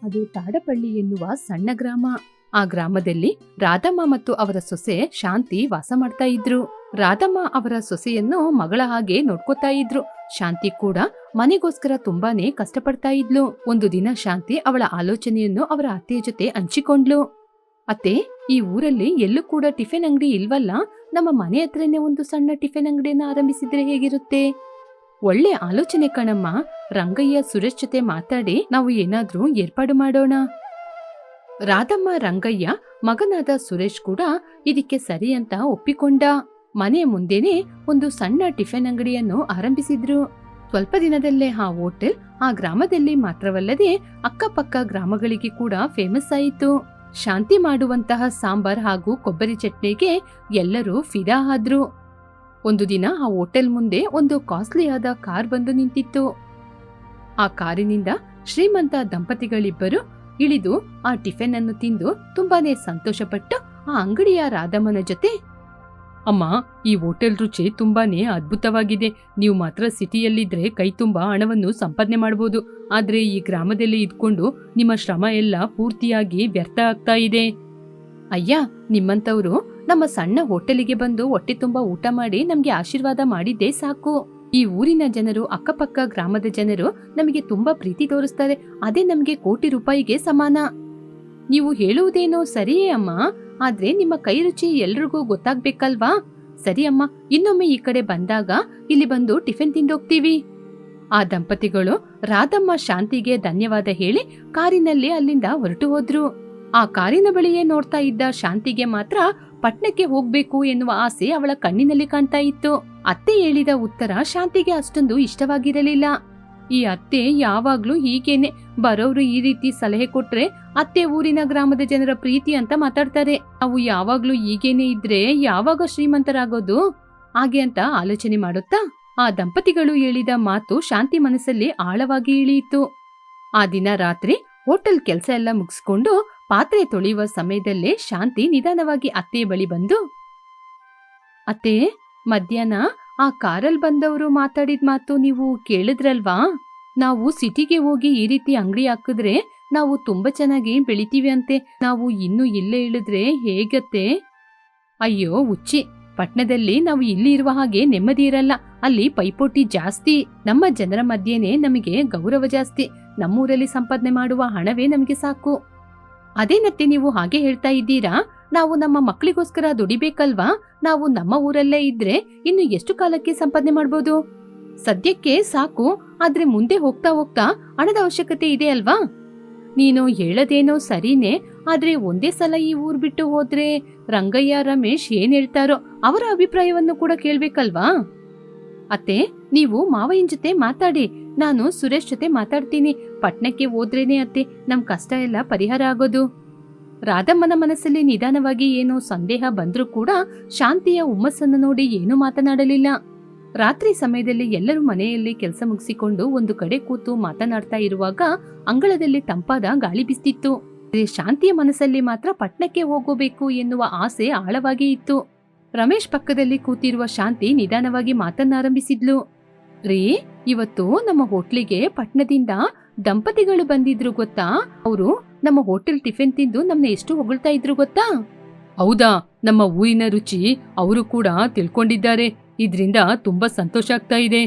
ಅದು ತಾಡಪಳ್ಳಿ ಎನ್ನುವ ಸಣ್ಣ ಗ್ರಾಮ. ಆ ಗ್ರಾಮದಲ್ಲಿ ರಾಧಮ್ಮ ಮತ್ತು ಅವರ ಸೊಸೆ ಶಾಂತಿ ವಾಸ ಮಾಡ್ತಾ ಇದ್ರು. ರಾಧಮ್ಮ ಅವರ ಸೊಸೆಯನ್ನು ಮಗಳ ಹಾಗೆ ನೋಡ್ಕೋತಾ ಇದ್ರು. ಶಾಂತಿ ಕೂಡ ಮನೆಗೋಸ್ಕರ ತುಂಬಾನೇ ಕಷ್ಟಪಡ್ತಾ ಇದ್ಲು. ಒಂದು ದಿನ ಶಾಂತಿ ಅವಳ ಆಲೋಚನೆಯನ್ನು ಅವರ ಅತ್ತೆಯ ಜೊತೆ ಹಂಚಿಕೊಂಡ್ಲು. ಅತ್ತೆ, ಈ ಊರಲ್ಲಿ ಎಲ್ಲೂ ಕೂಡ ಟಿಫಿನ್ ಅಂಗಡಿ ಇಲ್ವಲ್ಲ, ನಮ್ಮ ಮನೆ ಹತ್ರನೇ ಒಂದು ಸಣ್ಣ ಟಿಫಿನ್ ಅಂಗಡಿಯನ್ನ ಆರಂಭಿಸಿದ್ರೆ ಹೇಗಿರುತ್ತೆ? ಒಳ್ಳೆ ಆಲೋಚನೆ ಕಣಮ್ಮ. ರಂಗಯ್ಯ ಸುರೇಶ್ ಜೊತೆ ಮಾತಾಡಿ ನಾವು ಏನಾದ್ರೂ ಏರ್ಪಾಡು ಮಾಡೋಣ. ರಾಧಮ್ಮ ರಂಗಯ್ಯ ಮಗನಾದ ಸುರೇಶ್ ಕೂಡ ಇದಕ್ಕೆ ಸರಿ ಅಂತ ಒಪ್ಪಿಕೊಂಡ. ಮನೆ ಮುಂದೆನೆ ಒಂದು ಸಣ್ಣ ಟಿಫಿನ್ ಅಂಗಡಿಯನ್ನು ಆರಂಭಿಸಿದ್ರು. ಸ್ವಲ್ಪ ದಿನದಲ್ಲೇ ಆ ಹೋಟೆಲ್ ಆ ಗ್ರಾಮದಲ್ಲಿ ಮಾತ್ರವಲ್ಲದೆ ಅಕ್ಕಪಕ್ಕ ಗ್ರಾಮಗಳಿಗೆ ಕೂಡ ಫೇಮಸ್ ಆಯಿತು. ಶಾಂತಿ ಮಾಡುವಂತಹ ಸಾಂಬಾರ್ ಹಾಗೂ ಕೊಬ್ಬರಿ ಚಟ್ನಿಗೆ ಎಲ್ಲರೂ ಫಿದಾ ಆದ್ರು. ಒಂದು ದಿನ ಆ ಹೋಟೆಲ್ ಮುಂದೆ ಒಂದು ಕಾಸ್ಟ್ಲಿಯಾದ ಕಾರ್ ಬಂದು ನಿಂತಿತ್ತು. ಆ ಕಾರಿನಿಂದ ಶ್ರೀಮಂತ ದಂಪತಿಗಳಿಬ್ಬರು ಇಳಿದು ಆ ಟಿಫಿನ್ ಅನ್ನು ತಿಂದು ತುಂಬಾನೇ ಸಂತೋಷಪಟ್ಟು ಆ ಅಂಗಡಿಯ ರಾಧಮ್ಮನ ಜೊತೆ, ಅಮ್ಮ, ಈ ಹೋಟೆಲ್ ರುಚಿ ತುಂಬಾನೇ ಅದ್ಭುತವಾಗಿದೆ. ನೀವು ಮಾತ್ರ ಸಿಟಿಯಲ್ಲಿದ್ರೆ ಕೈ ತುಂಬಾ ಹಣವನ್ನು ಸಂಪಾದನೆ ಮಾಡಬಹುದು. ಆದ್ರೆ ಈ ಗ್ರಾಮದಲ್ಲಿ ಇದ್ಕೊಂಡು ನಿಮ್ಮ ಶ್ರಮ ಎಲ್ಲ ಪೂರ್ತಿಯಾಗಿ ವ್ಯರ್ಥ ಆಗ್ತಾ ಇದೆ. ಅಯ್ಯ, ನಿಮ್ಮಂತವ್ರು ನಮ್ಮ ಸಣ್ಣ ಹೋಟೆಲಿಗೆ ಬಂದು ಹೊಟ್ಟೆ ತುಂಬಾ ಊಟ ಮಾಡಿ ನಮ್ಗೆ ಆಶೀರ್ವಾದ ಮಾಡಿದ್ದೇ ಸಾಕು. ಈ ಊರಿನ ಜನರು, ಅಕ್ಕಪಕ್ಕ ಗ್ರಾಮದ ಜನರು ನಮಗೆ ತುಂಬಾ ಪ್ರೀತಿ ತೋರಿಸ್ತಾರೆ. ಅದೇ ನಮ್ಗೆ ಕೋಟಿ ರೂಪಾಯಿಗೆ ಸಮಾನ. ನೀವು ಹೇಳುವುದೇನೋ ಸರಿಯೇ ಅಮ್ಮ, ಆದ್ರೆ ನಿಮ್ಮ ಕೈ ರುಚಿ ಎಲ್ರಿಗೂ ಗೊತ್ತಾಗ್ಬೇಕಲ್ವಾ? ಸರಿ ಅಮ್ಮ, ಇನ್ನೊಮ್ಮೆ ಈ ಕಡೆ ಬಂದಾಗ ಇಲ್ಲಿ ಬಂದು ಟಿಫಿನ್ ತಿಂದೋಗ್ತೀವಿ. ಆ ದಂಪತಿಗಳು ರಾಧಮ್ಮ ಶಾಂತಿಗೆ ಧನ್ಯವಾದ ಹೇಳಿ ಕಾರಿನಲ್ಲಿ ಅಲ್ಲಿಂದ ಹೊರಟು ಹೋದ್ರು. ಆ ಕಾರಿನ ಬಳಿಯೇ ನೋಡ್ತಾ ಇದ್ದ ಶಾಂತಿಗೆ ಮಾತ್ರ ಪಟ್ನಕ್ಕೆ ಹೋಗ್ಬೇಕು ಎನ್ನುವ ಆಸೆ ಅವಳ ಕಣ್ಣಿನಲ್ಲಿ ಕಾಣ್ತಾ ಇತ್ತು. ಅತ್ತೆ ಹೇಳಿದ ಉತ್ತರ ಶಾಂತಿಗೆ ಅಷ್ಟೊಂದು ಇಷ್ಟವಾಗಿರಲಿಲ್ಲ. ಈ ಅತ್ತೆ ಯಾವಾಗ್ಲೂ ಹೀಗೇನೆ, ಬರೋರು ಈ ರೀತಿ ಸಲಹೆ ಕೊಟ್ರೆ ಅತ್ತೆ ಊರಿನ ಗ್ರಾಮದ ಜನರ ಪ್ರೀತಿ ಅಂತ ಮಾತಾಡ್ತಾರೆ. ಅವು ಯಾವಾಗ್ಲೂ ಹೀಗೇನೆ ಇದ್ರೆ ಯಾವಾಗ ಶ್ರೀಮಂತರಾಗೋದು ಹಾಗೆ ಅಂತ ಆಲೋಚನೆ ಮಾಡುತ್ತಾ ಆ ದಂಪತಿಗಳು ಹೇಳಿದ ಮಾತು ಶಾಂತಿ ಮನಸ್ಸಲ್ಲಿ ಆಳವಾಗಿ ಇಳಿಯಿತು. ಆ ದಿನ ರಾತ್ರಿ ಹೋಟೆಲ್ ಕೆಲಸ ಎಲ್ಲ ಮುಗಿಸ್ಕೊಂಡು ಪಾತ್ರೆ ತೊಳೆಯುವ ಸಮಯದಲ್ಲೇ ಶಾಂತಿ ನಿಧಾನವಾಗಿ ಅತ್ತೆಯ ಬಳಿ ಬಂದು, ಅತ್ತೆ, ಮಧ್ಯಾಹ್ನ ಆ ಕಾರಲ್ಲಿ ಬಂದವರು ಮಾತಾಡಿದ ಮಾತು ನೀವು ಕೇಳಿದ್ರಲ್ವಾ? ನಾವು ಸಿಟಿಗೆ ಹೋಗಿ ಈ ರೀತಿ ಅಂಗಡಿ ಹಾಕಿದ್ರೆ ನಾವು ತುಂಬಾ ಚೆನ್ನಾಗಿ ಬೆಳಿತೀವಿ ಅಂತೆ. ನಾವು ಇನ್ನೂ ಇಲ್ಲೇ ಇಳಿದ್ರೆ ಹೇಗತ್ತೆ? ಅಯ್ಯೋ ಹುಚ್ಚಿ, ಪಟ್ನದಲ್ಲಿ ನಾವು ಇಲ್ಲಿ ಇರುವ ಹಾಗೆ ನೆಮ್ಮದಿ ಇರಲ್ಲ. ಅಲ್ಲಿ ಪೈಪೋಟಿ ಜಾಸ್ತಿ. ನಮ್ಮ ಜನರ ಮಧ್ಯೆನೆ ನಮಗೆ ಗೌರವ ಜಾಸ್ತಿ. ನಮ್ಮೂರಲ್ಲಿ ಸಂಪಾದನೆ ಮಾಡುವ ಹಣವೇ ನಮಗೆ ಸಾಕು. ಅದೇನತ್ತೆ ನೀವು ಹಾಗೆ ಹೇಳ್ತಾ ಇದ್ದೀರಾ? ನಾವು ನಮ್ಮ ಮಕ್ಕಳಿಗೋಸ್ಕರ ದುಡಿಬೇಕಲ್ವಾ? ನಾವು ನಮ್ಮ ಊರಲ್ಲೇ ಇದ್ರೆ ಇನ್ನು ಎಷ್ಟು ಕಾಲಕ್ಕೆ ಸಂಪಾದನೆ ಮಾಡ್ಬೋದು? ಸದ್ಯಕ್ಕೆ ಸಾಕು, ಆದ್ರೆ ಮುಂದೆ ಹೋಗ್ತಾ ಹೋಗ್ತಾ ಹಣದ ಅವಶ್ಯಕತೆ ಇದೆ ಅಲ್ವಾ? ನೀನು ಹೇಳದೇನೋ ಸರಿನೇ, ಆದ್ರೆ ಒಂದೇ ಸಲ ಈ ಊರ್ ಬಿಟ್ಟು ಹೋದ್ರೆ ರಂಗಯ್ಯ, ರಮೇಶ್ ಏನ್ ಹೇಳ್ತಾರೋ ಅವರ ಅಭಿಪ್ರಾಯವನ್ನು ಕೂಡ ಕೇಳ್ಬೇಕಲ್ವಾ? ಅತ್ತೆ, ನೀವು ಮಾವಯ್ಯನ ಜೊತೆ ಮಾತಾಡಿ, ನಾನು ಸುರೇಶ್ ಜೊತೆ ಮಾತಾಡ್ತೀನಿ. ಪಟ್ನಕ್ಕೆ ಹೋದ್ರೇನೆ ಅತ್ತೆ ನಮ್ ಕಷ್ಟ ಎಲ್ಲ ಪರಿಹಾರ ಆಗೋದು. ರಾಧಮ್ಮನ ಮನಸ್ಸಲ್ಲಿ ನಿಧಾನವಾಗಿ ಏನೋ ಸಂದೇಹ ಬಂದ್ರೂ ಕೂಡ ಶಾಂತಿಯ ಹುಮ್ಮಸ್ಸನ್ನು ನೋಡಿ ಏನೂ ಮಾತನಾಡಲಿಲ್ಲ. ರಾತ್ರಿ ಸಮಯದಲ್ಲಿ ಎಲ್ಲರೂ ಮನೆಯಲ್ಲಿ ಕೆಲಸ ಮುಗಿಸಿಕೊಂಡು ಒಂದು ಕಡೆ ಕೂತು ಮಾತನಾಡ್ತಾ ಇರುವಾಗ ಅಂಗಳದಲ್ಲಿ ತಂಪಾದ ಗಾಳಿ ಬೀಸ್ತಿತ್ತು. ಶಾಂತಿಯ ಮನಸ್ಸಲ್ಲಿ ಮಾತ್ರ ಪಟ್ನಕ್ಕೆ ಹೋಗಬೇಕು ಎನ್ನುವ ಆಸೆ ಆಳವಾಗಿ ಇತ್ತು. ರಮೇಶ್ ಪಕ್ಕದಲ್ಲಿ ಕೂತಿರುವ ಶಾಂತಿ ನಿಧಾನವಾಗಿ ಮಾತನ್ನಾರಂಭಿಸಿದ್ಲು. ರೀ, ಇವತ್ತು ನಮ್ಮ ಹೋಟ್ಲಿಗೆ ಪಟ್ನದಿಂದ ದಂಪತಿಗಳು ಬಂದಿದ್ರು ಗೊತ್ತಾ? ಅವರು ನಮ್ಮ ಹೋಟೆಲ್ ಟಿಫಿನ್ ತಿಂದು ನಮ್ನ ಎಷ್ಟು ಹೊಗಳ್ತಾ ಇದ್ರು ಗೊತ್ತಾ? ಹೌದಾ? ನಮ್ಮ ಊರಿನ ರುಚಿ ಅವರು ಕೂಡ ತಿಳ್ಕೊಂಡಿದ್ದಾರೆ. ಇದ್ರಿಂದ ತುಂಬಾ ಸಂತೋಷ ಆಗ್ತಾ ಇದೆ.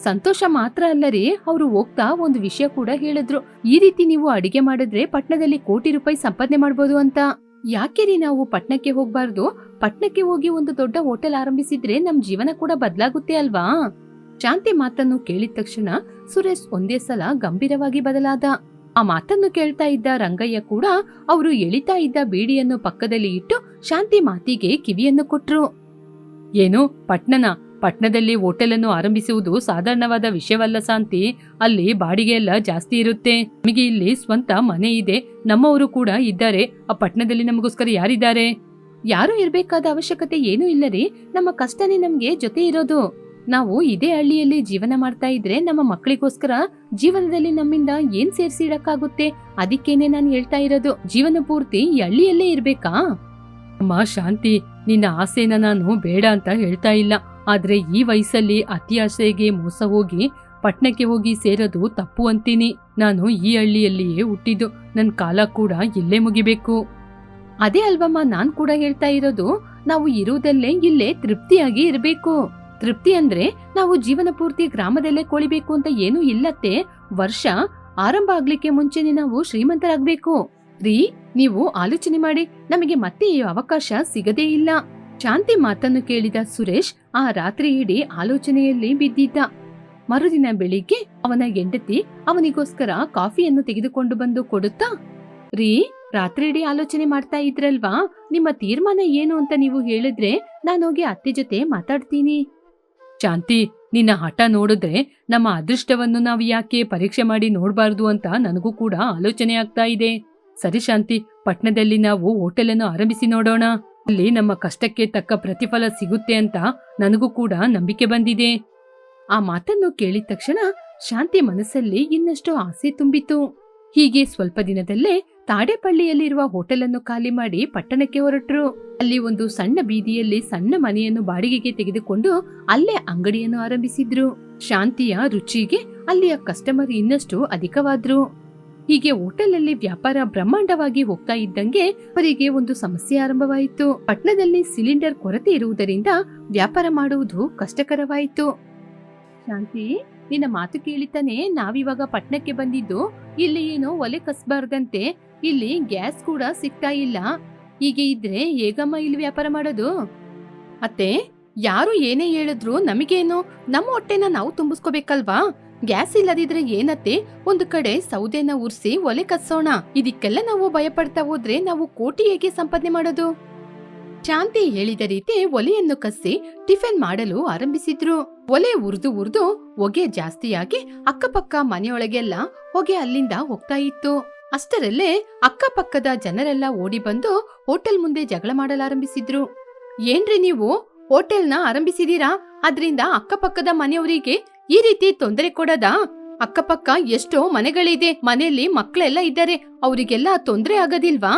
ಸಂತೋಷ ಮಾತ್ರ ಅಲ್ಲರಿ, ಅವರು ಹೋಗ್ತಾ ಒಂದು ವಿಷಯ ಕೂಡ ಹೇಳಿದ್ರು. ಈ ರೀತಿ ನೀವು ಅಡಿಗೆ ಮಾಡಿದ್ರೆ ಪಟ್ನದಲ್ಲಿ ಕೋಟಿ ರೂಪಾಯಿ ಸಂಪಾದನೆ ಮಾಡ್ಬೋದು ಅಂತ. ಯಾಕೆ ರೀ ನಾವು ಪಟ್ನಕ್ಕೆ ಹೋಗ್ಬಾರ್ದು? ಪಟ್ನಕ್ಕೆ ಹೋಗಿ ಒಂದು ದೊಡ್ಡ ಹೋಟೆಲ್ ಆರಂಭಿಸಿದ್ರೆ ನಮ್ ಜೀವನ ಕೂಡ ಬದಲಾಗುತ್ತೆ ಅಲ್ವಾ? ಶಾಂತಿ ಮಾತನ್ನು ಕೇಳಿದ ತಕ್ಷಣ ಸುರೇಶ್ ಒಂದೇ ಸಲ ಗಂಭೀರವಾಗಿ ಬದಲಾದ. ಆ ಮಾತನ್ನು ಕೇಳ್ತಾ ಇದ್ದ ರಂಗಯ್ಯ ಕೂಡ ಅವರು ಎಳಿತಾ ಇದ್ದ ಬೀಡಿಯನ್ನು ಪಕ್ಕದಲ್ಲಿ ಇಟ್ಟು ಶಾಂತಿ ಮಾತಿಗೆ ಕಿವಿಯನ್ನು ಕೊಟ್ರು. ಏನು, ಪಟ್ನದಲ್ಲಿ ಹೋಟೆಲ್ ಅನ್ನು ಆರಂಭಿಸುವುದು ಸಾಧಾರಣವಾದ ವಿಷಯವಲ್ಲ ಶಾಂತಿ. ಅಲ್ಲಿ ಬಾಡಿಗೆ ಎಲ್ಲ ಜಾಸ್ತಿ ಇರುತ್ತೆ. ನಮಗೆ ಇಲ್ಲಿ ಸ್ವಂತ ಮನೆ ಇದೆ, ನಮ್ಮವರು ಕೂಡ ಇದ್ದಾರೆ. ಆ ಪಟ್ನದಲ್ಲಿ ನಮಗೋಸ್ಕರ ಯಾರಿದ್ದಾರೆ? ಯಾರು ಇರ್ಬೇಕಾದ ಅವಶ್ಯಕತೆ ಏನೂ ಇಲ್ಲರಿ. ನಮ್ಮ ಕಷ್ಟನೇ ನಮ್ಗೆ ಜೊತೆ ಇರೋದು. ನಾವು ಇದೇ ಹಳ್ಳಿಯಲ್ಲಿ ಜೀವನ ಮಾಡ್ತಾ ಇದ್ರೆ ನಮ್ಮ ಮಕ್ಕಳಿಗೋಸ್ಕರ ಜೀವನದಲ್ಲಿ ನಮ್ಮಿಂದ ಏನ್ ಸೇರಿಸಿ ಇಡಕ್ಕಾಗುತ್ತೆ? ಅದಕ್ಕೇನೆ ನಾನು ಹೇಳ್ತಾ ಇರೋದು, ಜೀವನ ಪೂರ್ತಿ ಈ ಹಳ್ಳಿಯಲ್ಲೇ ಇರ್ಬೇಕಾ? ಅಮ್ಮ ಶಾಂತಿ, ನಿನ್ನ ಆಸೆನ ನಾನು ಬೇಡ ಅಂತ ಹೇಳ್ತಾ ಇಲ್ಲ. ಆದ್ರೆ ಈ ವಯಸ್ಸಲ್ಲಿ ಅತಿ ಆಸೆಗೆ ಮೋಸ ಹೋಗಿ ಪಟ್ನಕ್ಕೆ ಹೋಗಿ ಸೇರೋದು ತಪ್ಪು ಅಂತೀನಿ. ನಾನು ಈ ಹಳ್ಳಿಯಲ್ಲಿಯೇ ಹುಟ್ಟಿದ್ದು, ನನ್ ಕಾಲ ಕೂಡ ಇಲ್ಲೇ ಮುಗಿಬೇಕು. ಅದೇ ಅಲ್ವಮ್ಮ ನಾನ್ ಕೂಡ ಹೇಳ್ತಾ ಇರೋದು, ನಾವು ಇರುವುದಲ್ಲೇ ಇಲ್ಲೇ ತೃಪ್ತಿಯಾಗಿ ಇರಬೇಕು. ತೃಪ್ತಿ ಅಂದ್ರೆ ನಾವು ಜೀವನ ಪೂರ್ತಿ ಗ್ರಾಮದಲ್ಲೇ ಕೊಳಿಬೇಕು ಅಂತ ಏನೂ ಇಲ್ಲತ್ತೆ. ವರ್ಷ ಆರಂಭ ಆಗ್ಲಿಕ್ಕೆ ಮುಂಚೆನೆ ನಾವು ಶ್ರೀಮಂತರಾಗ್ಬೇಕು. ರೀ, ನೀವು ಆಲೋಚನೆ ಮಾಡಿ, ನಮಗೆ ಮತ್ತೆ ಈ ಅವಕಾಶ ಸಿಗದೇ ಇಲ್ಲ. ಶಾಂತಿ ಮಾತನ್ನು ಕೇಳಿದ ಸುರೇಶ್ ಆ ರಾತ್ರಿ ಇಡೀ ಆಲೋಚನೆಯಲ್ಲಿ ಬಿದ್ದಿದ್ದ. ಮರುದಿನ ಬೆಳಿಗ್ಗೆ ಅವನ ಹೆಂಡತಿ ಅವನಿಗೋಸ್ಕರ ಕಾಫಿಯನ್ನು ತೆಗೆದುಕೊಂಡು ಬಂದು ಕೊಡುತ್ತಾ, ರೀ, ರಾತ್ರಿ ಇಡೀ ಆಲೋಚನೆ ಮಾಡ್ತಾ ಇದ್ರಲ್ವಾ, ನಿಮ್ಮ ತೀರ್ಮಾನ ಏನು ಅಂತ ನೀವು ಹೇಳಿದ್ರೆ ನಾನೋಗಿ ಅತ್ತೆ ಜೊತೆ ಮಾತಾಡ್ತೀನಿ. ಶಾಂತಿ, ನಿನ್ನ ಹಠ ನೋಡಿದ್ರೆ ನಮ್ಮ ಅದೃಷ್ಟವನ್ನು ನಾವು ಯಾಕೆ ಪರೀಕ್ಷೆ ಮಾಡಿ ನೋಡ್ಬಾರ್ದು ಅಂತ ನನಗೂ ಕೂಡ ಆಲೋಚನೆ ಆಗ್ತಾ ಇದೆ. ಸರಿ ಶಾಂತಿ, ಪಟ್ನದಲ್ಲಿ ನಾವು ಹೋಟೆಲನ್ನು ಆರಂಭಿಸಿ ನೋಡೋಣ. ಅಲ್ಲಿ ನಮ್ಮ ಕಷ್ಟಕ್ಕೆ ತಕ್ಕ ಪ್ರತಿಫಲ ಸಿಗುತ್ತೆ ಅಂತ ನನಗೂ ಕೂಡ ನಂಬಿಕೆ ಬಂದಿದೆ. ಆ ಮಾತನ್ನು ಕೇಳಿದ ತಕ್ಷಣ ಶಾಂತಿ ಮನಸ್ಸಲ್ಲಿ ಇನ್ನಷ್ಟು ಆಸೆ ತುಂಬಿತು. ಹೀಗೆ ಸ್ವಲ್ಪ ದಿನದಲ್ಲೇ ತಾಡೇಪಳ್ಳಿಯಲ್ಲಿರುವ ಹೋಟೆಲನ್ನು ಖಾಲಿ ಮಾಡಿ ಪಟ್ಟಣಕ್ಕೆ ಹೊರಟರು. ಅಲ್ಲಿ ಒಂದು ಸಣ್ಣ ಬೀದಿಯಲ್ಲಿ ಸಣ್ಣ ಮನೆಯನ್ನು ಬಾಡಿಗೆಗೆ ತೆಗೆದುಕೊಂಡು ಅಲ್ಲೇ ಅಂಗಡಿಯನ್ನು ಆರಂಭಿಸಿದ್ರು. ಶಾಂತಿಯ ರುಚಿಗೆ ಅಲ್ಲಿಯ ಕಸ್ಟಮರ್ ಇನ್ನಷ್ಟು ಅಧಿಕವಾದ್ರು. ಹೀಗೆ ಹೋಟೆಲಲ್ಲಿ ವ್ಯಾಪಾರ ಬ್ರಹ್ಮಾಂಡವಾಗಿ ಹೋಗ್ತಾ ಇದ್ದಂಗೆ ಅವರಿಗೆ ಒಂದು ಸಮಸ್ಯೆ ಆರಂಭವಾಯಿತು. ಪಟ್ಟಣದಲ್ಲಿ ಸಿಲಿಂಡರ್ ಕೊರತೆ ಇರುವುದರಿಂದ ವ್ಯಾಪಾರ ಮಾಡುವುದು ಕಷ್ಟಕರವಾಯಿತು. ಶಾಂತಿ, ನಿನ್ನ ಮಾತು ಕೇಳಿತಾನೆ ನಾವಿವಾಗ ಪಟ್ಟಣಕ್ಕೆ ಬಂದಿದ್ದು. ಇಲ್ಲಿ ಏನೋ ಒಲೆ ಕಸ್ಬಾರ್ದಂತೆ ಇಲ್ಲಿ ಗ್ಯಾಸ್ ಕೂಡ ಸಿಗ್ತಾ ಇಲ್ಲ. ಹೀಗೆ ಇದ್ರೆ ಹೇಗಮ್ಮ ಇಲ್ಲಿ ವ್ಯಾಪಾರ ಮಾಡೋದು? ಅತ್ತೆ, ಯಾರು ಏನೇ ಹೇಳಿದ್ರು ನಮಗೇನು, ನಮ್ಮ ಹೊಟ್ಟೆನ ನಾವು ತುಂಬಿಸ್ಕೋಬೇಕಲ್ವಾ? ಗ್ಯಾಸ್ ಇಲ್ಲದಿದ್ರೆ ಏನತ್ತೆ, ಒಂದು ಕಡೆ ಸೌದೆನ ಉರ್ಸಿ ಒಲೆ ಕತ್ಸೋಣ. ಇದಕ್ಕೆಲ್ಲ ನಾವು ಭಯಪಡ್ತಾ ಹೋದ್ರೆ ನಾವು ಕೋಟಿ ಹೇಗೆ ಸಂಪಾದನೆ ಮಾಡೋದು? ಶಾಂತಿ ಹೇಳಿದ ರೀತಿ ಒಲೆಯನ್ನು ಕಸಿ ಟಿಫಿನ್ ಮಾಡಲು ಆರಂಭಿಸಿದ್ರು. ಒಲೆ ಉರ್ದು ಹೊಗೆ ಜಾಸ್ತಿಯಾಗಿ ಅಕ್ಕಪಕ್ಕ ಮನೆಯೊಳಗೆಲ್ಲ ಹೊಗೆ ಅಲ್ಲಿಂದ ಹೋಗ್ತಾ ಇತ್ತು. ಅಷ್ಟರಲ್ಲೇ ಅಕ್ಕಪಕ್ಕದ ಜನರೆಲ್ಲ ಓಡಿ ಬಂದು ಹೋಟೆಲ್ ಮುಂದೆ ಜಗಳ ಮಾಡಲಾರಂಭಿಸಿದ್ರು. ಏನ್ರಿ ನೀವು ಹೋಟೆಲ್ನ ಆರಂಭಿಸಿದೀರಾ, ಅದ್ರಿಂದ ಅಕ್ಕಪಕ್ಕದ ಮನೆಯವರಿಗೆ ಈ ರೀತಿ ತೊಂದರೆ ಕೊಡದಾ? ಅಕ್ಕಪಕ್ಕ ಎಷ್ಟೋ ಮನೆಗಳಿದೆ, ಮನೆಯಲ್ಲಿ ಮಕ್ಕಳೆಲ್ಲ ಇದ್ದಾರೆ, ಅವರಿಗೆಲ್ಲ ತೊಂದರೆ ಆಗೋದಿಲ್ವಾ?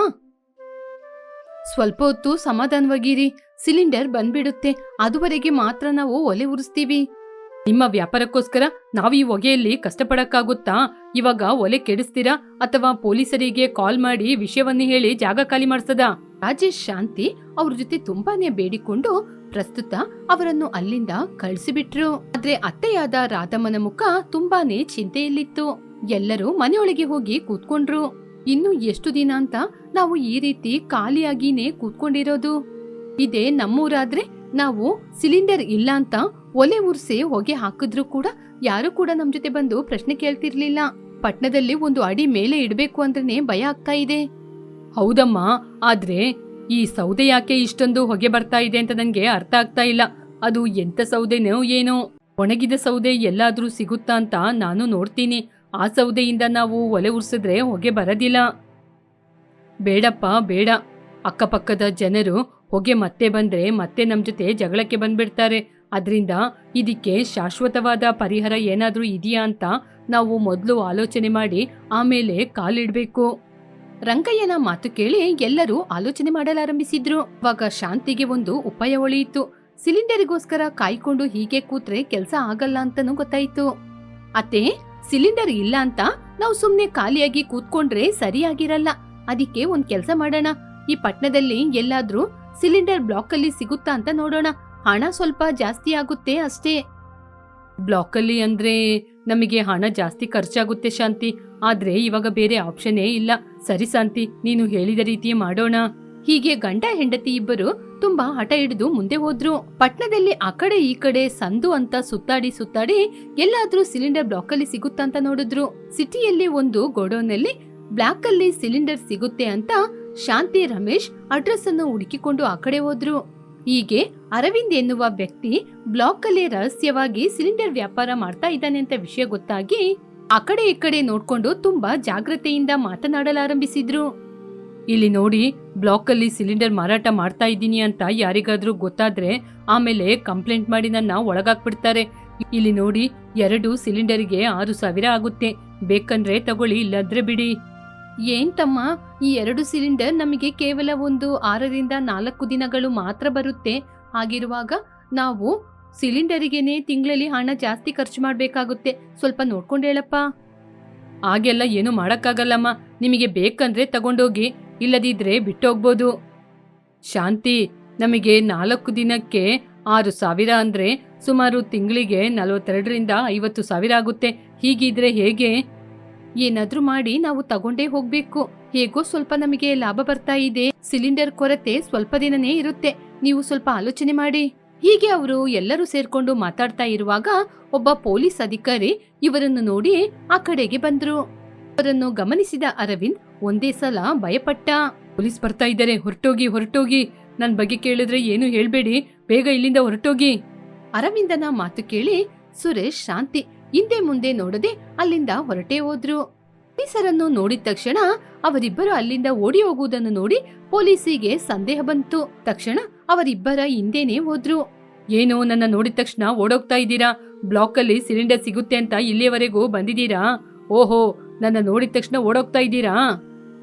ಸ್ವಲ್ಪ ಹೊತ್ತು ಸಮಾಧಾನವಾಗಿರಿ, ಸಿಲಿಂಡರ್ ಬಂದ್ಬಿಡುತ್ತೆ, ಅದುವರೆಗೆ ಮಾತ್ರ ನಾವು ಒಲೆ ಉರಿಸ್ತೀವಿ. ನಿಮ್ಮ ವ್ಯಾಪಾರಕ್ಕೋಸ್ಕರ ನಾವು ಈ ಹೊಗೆಯಲ್ಲಿ ಕಷ್ಟಪಡಕ್ಕಾಗುತ್ತಾ? ಇವಾಗ ಒಲೆ ಕೆಡಿಸ್ತೀರಾ ಅಥವಾ ಪೊಲೀಸರಿಗೆ ಕಾಲ್ ಮಾಡಿ ವಿಷಯವನ್ನು ಹೇಳಿ ಜಾಗ ಖಾಲಿ ಮಾಡಿಸದ? ರಾಜೇಶ್ ಶಾಂತಿ ಅವ್ರ ಜೊತೆ ತುಂಬಾನೇ ಬೇಡಿಕೊಂಡು ಪ್ರಸ್ತುತ ಅವರನ್ನು ಅಲ್ಲಿಂದ ಕಳಿಸಿಬಿಟ್ರು. ಆದ್ರೆ ಅತ್ತೆಯಾದ ರಾಧಮ್ಮನ ಮುಖ ತುಂಬಾನೇ ಚಿಂತೆಯಲ್ಲಿತ್ತು. ಎಲ್ಲರೂ ಮನೆಯೊಳಗೆ ಹೋಗಿ ಕೂತ್ಕೊಂಡ್ರು. ಇನ್ನು ಎಷ್ಟು ದಿನ ಅಂತ ನಾವು ಈ ರೀತಿ ಖಾಲಿಯಾಗಿನೇ ಕೂತ್ಕೊಂಡಿರೋದು? ಇದೇ ನಮ್ಮೂರಾದ್ರೆ ನಾವು ಸಿಲಿಂಡರ್ ಇಲ್ಲ ಅಂತ ಒಲೆ ಉರ್ಸಿ ಹೊಗೆ ಹಾಕಿದ್ರು ಕೂಡ ಯಾರು ಕೂಡ ನಮ್ ಜೊತೆ ಬಂದು ಪ್ರಶ್ನೆ ಕೇಳ್ತಿರ್ಲಿಲ್ಲ. ಪಟ್ನದಲ್ಲಿ ಒಂದು ಅಡಿ ಮೇಲೆ ಇಡ್ಬೇಕು ಅಂದ್ರೆ ಭಯ ಆಗ್ತಾ ಇದೆ. ಹೌದಮ್ಮ, ಆದ್ರೆ ಈ ಸೌದೆ ಯಾಕೆ ಇಷ್ಟೊಂದು ಹೊಗೆ ಬರ್ತಾ ಇದೆ ಅಂತ ನನ್ಗೆ ಅರ್ಥ ಆಗ್ತಾ ಇಲ್ಲ. ಅದು ಎಂತ ಸೌದೆನೋ ಏನೋ. ಒಣಗಿದ ಸೌದೆ ಎಲ್ಲಾದ್ರೂ ಸಿಗುತ್ತಾ ಅಂತ ನಾನು ನೋಡ್ತೀನಿ. ಆ ಸೌದೆಯಿಂದ ನಾವು ಒಲೆ ಉರ್ಸಿದ್ರೆ ಹೊಗೆ ಬರೋದಿಲ್ಲ. ಬೇಡಪ್ಪ ಬೇಡ, ಅಕ್ಕಪಕ್ಕದ ಜನರು ಹೊಗೆ ಮತ್ತೆ ಬಂದ್ರೆ ಮತ್ತೆ ನಮ್ ಜೊತೆ ಜಗಳಕ್ಕೆ ಬಂದ್ಬಿಡ್ತಾರೆ. ಅದ್ರಿಂದ ಇದಕ್ಕೆ ಶಾಶ್ವತವಾದ ಪರಿಹಾರ ಏನಾದ್ರೂ ಇದೆಯಾ ಅಂತ ನಾವು ಮೊದಲು ಆಲೋಚನೆ ಮಾಡಿ ಆಮೇಲೆ ಕಾಲಿಡ್ಬೇಕು. ರಂಗಯ್ಯನ ಮಾತು ಕೇಳಿ ಎಲ್ಲರೂ ಆಲೋಚನೆ ಮಾಡಲಾರಂಭಿಸಿದ್ರು. ಆವಾಗ ಶಾಂತಿಗೆ ಒಂದು ಉಪಾಯ ಒಳಿಯಿತು. ಸಿಲಿಂಡರಿಗೋಸ್ಕರ ಕಾಯ್ಕೊಂಡು ಹೀಗೆ ಕೂತ್ರೆ ಕೆಲ್ಸ ಆಗಲ್ಲ ಅಂತನೂ ಗೊತ್ತಾಯ್ತು. ಅತ್ತೆ, ಸಿಲಿಂಡರ್ ಇಲ್ಲ ಅಂತ ನಾವು ಸುಮ್ನೆ ಖಾಲಿಯಾಗಿ ಕೂತ್ಕೊಂಡ್ರೆ ಸರಿಯಾಗಿರಲ್ಲ. ಅದಕ್ಕೆ ಒಂದ್ ಕೆಲ್ಸ ಮಾಡೋಣ, ಈ ಪಟ್ನದಲ್ಲಿ ಎಲ್ಲಾದ್ರೂ ಸಿಲಿಂಡರ್ ಬ್ಲಾಕ್ ಅಲ್ಲಿ ಸಿಗುತ್ತಾ ಅಂತ ನೋಡೋಣ. ಹಣ ಸ್ವಲ್ಪ ಜಾಸ್ತಿ ಆಗುತ್ತೆ ಅಷ್ಟೇ. ಬ್ಲಾಕ್ ಅಲ್ಲಿ ಅಂದ್ರೆ ನಮಗೆ ಹಣ ಜಾಸ್ತಿ ಖರ್ಚಾಗುತ್ತೆ ಶಾಂತಿ. ಆದ್ರೆ ಇವಾಗ ಬೇರೆ ಆಪ್ಷನ್ನೇ ಇಲ್ಲ. ಸರಿ ಶಾಂತಿ, ನೀನು ಹೇಳಿದ ರೀತಿ ಮಾಡೋಣ. ಹೀಗೆ ಗಂಡ ಹೆಂಡತಿ ಇಬ್ಬರು ತುಂಬಾ ಹಠ ಹಿಡಿದು ಮುಂದೆ ಹೋದ್ರು. ಪಟ್ನದಲ್ಲಿ ಆ ಕಡೆ ಈ ಕಡೆ ಸಂದು ಅಂತ ಸುತ್ತಾಡಿ ಎಲ್ಲಾದ್ರೂ ಸಿಲಿಂಡರ್ ಬ್ಲಾಕ್ ಅಲ್ಲಿ ಸಿಗುತ್ತಾ ಅಂತ ನೋಡಿದ್ರು. ಸಿಟಿಯಲ್ಲಿ ಒಂದು ಗೋಡೌನ್ನಲ್ಲಿ ಬ್ಲಾಕ್ ಅಲ್ಲಿ ಸಿಲಿಂಡರ್ ಸಿಗುತ್ತೆ ಅಂತ ಶಾಂತಿ ರಮೇಶ್ ಅಡ್ರೆಸ್ ಅನ್ನು ಹುಡುಕಿಕೊಂಡು ಆ ಕಡೆ ಹೋದ್ರು. ಹೀಗೆ ಅರವಿಂದ್ ಎನ್ನುವ ವ್ಯಕ್ತಿ ಬ್ಲಾಕ್ ಅಲ್ಲಿ ರಹಸ್ಯವಾಗಿ ಸಿಲಿಂಡರ್ ವ್ಯಾಪಾರ ಮಾಡ್ತಾ ಇದ್ದಾನೆ ಅಂತ ವಿಷಯ ಗೊತ್ತಾಗಿ ಆ ಕಡೆ ಈ ಕಡೆ ನೋಡ್ಕೊಂಡು ತುಂಬಾ ಜಾಗ್ರತೆಯಿಂದ ಮಾತನಾಡಲಾರಂಭಿಸಿದ್ರು. ಇಲ್ಲಿ ನೋಡಿ, ಬ್ಲಾಕ್ ಅಲ್ಲಿ ಸಿಲಿಂಡರ್ ಮಾರಾಟ ಮಾಡ್ತಾ ಇದ್ದೀನಿ ಅಂತ ಯಾರಿಗಾದ್ರೂ ಗೊತ್ತಾದ್ರೆ ಆಮೇಲೆ ಕಂಪ್ಲೇಂಟ್ ಮಾಡಿ ನನ್ನ ಒಳಗಾಕ್ಬಿಡ್ತಾರೆ. ಇಲ್ಲಿ ನೋಡಿ, 2 ಸಿಲಿಂಡರ್ಗೆ 6,000 ಆಗುತ್ತೆ. ಬೇಕಂದ್ರೆ ತಗೊಳ್ಳಿ, ಇಲ್ಲದ್ರೆ ಬಿಡಿ. ಏನ್ ತಮ್ಮ, ಈ 2 ಸಿಲಿಂಡರ್ ನಮಗೆ ಕೇವಲ ಒಂದು 6ರಿಂದ 4 ದಿನಗಳು ಮಾತ್ರ ಬರುತ್ತೆ. ಆಗಿರುವಾಗ ನಾವು ಸಿಲಿಂಡರಿಗೆನೆ ತಿಂಗಳಲ್ಲಿ ಹಣ ಜಾಸ್ತಿ ಖರ್ಚು ಮಾಡ್ಬೇಕಾಗುತ್ತೆ. ಸ್ವಲ್ಪ ನೋಡ್ಕೊಂಡು ಹೇಳಪ್ಪ. ಹಾಗೆಲ್ಲ ಏನು ಮಾಡಕ್ಕಾಗಲ್ಲಮ್ಮ. ನಿಮಗೆ ಬೇಕಂದ್ರೆ ತಗೊಂಡೋಗಿ, ಇಲ್ಲದಿದ್ರೆ ಬಿಟ್ಟೋಗ್ಬೋದು. ಶಾಂತಿ, ನಮಗೆ 4 ದಿನಕ್ಕೆ 6,000 ಅಂದ್ರೆ ಸುಮಾರು ತಿಂಗಳಿಗೆ 42ರಿಂದ 50,000 ಆಗುತ್ತೆ. ಹೀಗಿದ್ರೆ ಹೇಗೆ? ಏನಾದ್ರೂ ಮಾಡಿ ನಾವು ತಗೊಂಡೇ ಹೋಗ್ಬೇಕು. ಹೇಗೋ ಸ್ವಲ್ಪ ನಮಗೆ ಲಾಭ ಬರ್ತಾ ಇದೆ. ಸಿಲಿಂಡರ್ ಕೊರತೆ ಸ್ವಲ್ಪ ದಿನನೇ ಇರುತ್ತೆ. ನೀವು ಸ್ವಲ್ಪ ಆಲೋಚನೆ ಮಾಡಿ. ಹೀಗೆ ಅವರು ಎಲ್ಲರೂ ಸೇರ್ಕೊಂಡು ಮಾತಾಡ್ತಾ ಇರುವಾಗ ಒಬ್ಬ ಪೊಲೀಸ್ ಅಧಿಕಾರಿ ಇವರನ್ನು ನೋಡಿ ಆ ಕಡೆಗೆ ಬಂದ್ರು. ಅವರನ್ನು ಗಮನಿಸಿದ ಅರವಿಂದ್ ಒಂದೇ ಸಲ ಭಯಪಟ್ಟ. ಪೊಲೀಸ್ ಬರ್ತಾ ಇದ್ದಾರೆ, ಹೊರಟೋಗಿ ಹೊರಟೋಗಿ. ನನ್ ಬಗ್ಗೆ ಕೇಳಿದ್ರೆ ಏನು ಹೇಳ್ಬೇಡಿ, ಬೇಗ ಇಲ್ಲಿಂದ ಹೊರಟೋಗಿ. ಅರವಿಂದನ ಮಾತು ಕೇಳಿ ಸುರೇಶ್, ಶಾಂತಿ ಹಿಂದೆ ಮುಂದೆ ನೋಡದೆ ಅಲ್ಲಿಂದ ಹೊರಟೇ ಹೋದ್ರು. ಪೊಲೀಸರನ್ನು ನೋಡಿದ ತಕ್ಷಣ ಅವರಿಬ್ಬರು ಅಲ್ಲಿಂದ ಓಡಿ ಹೋಗುವುದನ್ನು ನೋಡಿ ಪೊಲೀಸಿಗೆ ಸಂದೇಹ ಬಂತು. ತಕ್ಷಣ ಅವರಿಬ್ಬರ ಹಿಂದೆನೆ ಹೋದ್ರು. ಏನೋ ನನ್ನ ನೋಡಿದ ತಕ್ಷಣ ಓಡೋಗ್ತಾ ಇದ್ದೀರಾ? ಬ್ಲಾಕ್ ಅಲ್ಲಿ ಸಿಲಿಂಡರ್ ಸಿಗುತ್ತೆ ಅಂತ ಇಲ್ಲಿಯವರೆಗೂ ಬಂದಿದ್ದೀರಾ? ಓಹೋ, ನನ್ನ ನೋಡಿದ ತಕ್ಷಣ ಓಡೋಗ್ತಾ ಇದ್ದೀರಾ?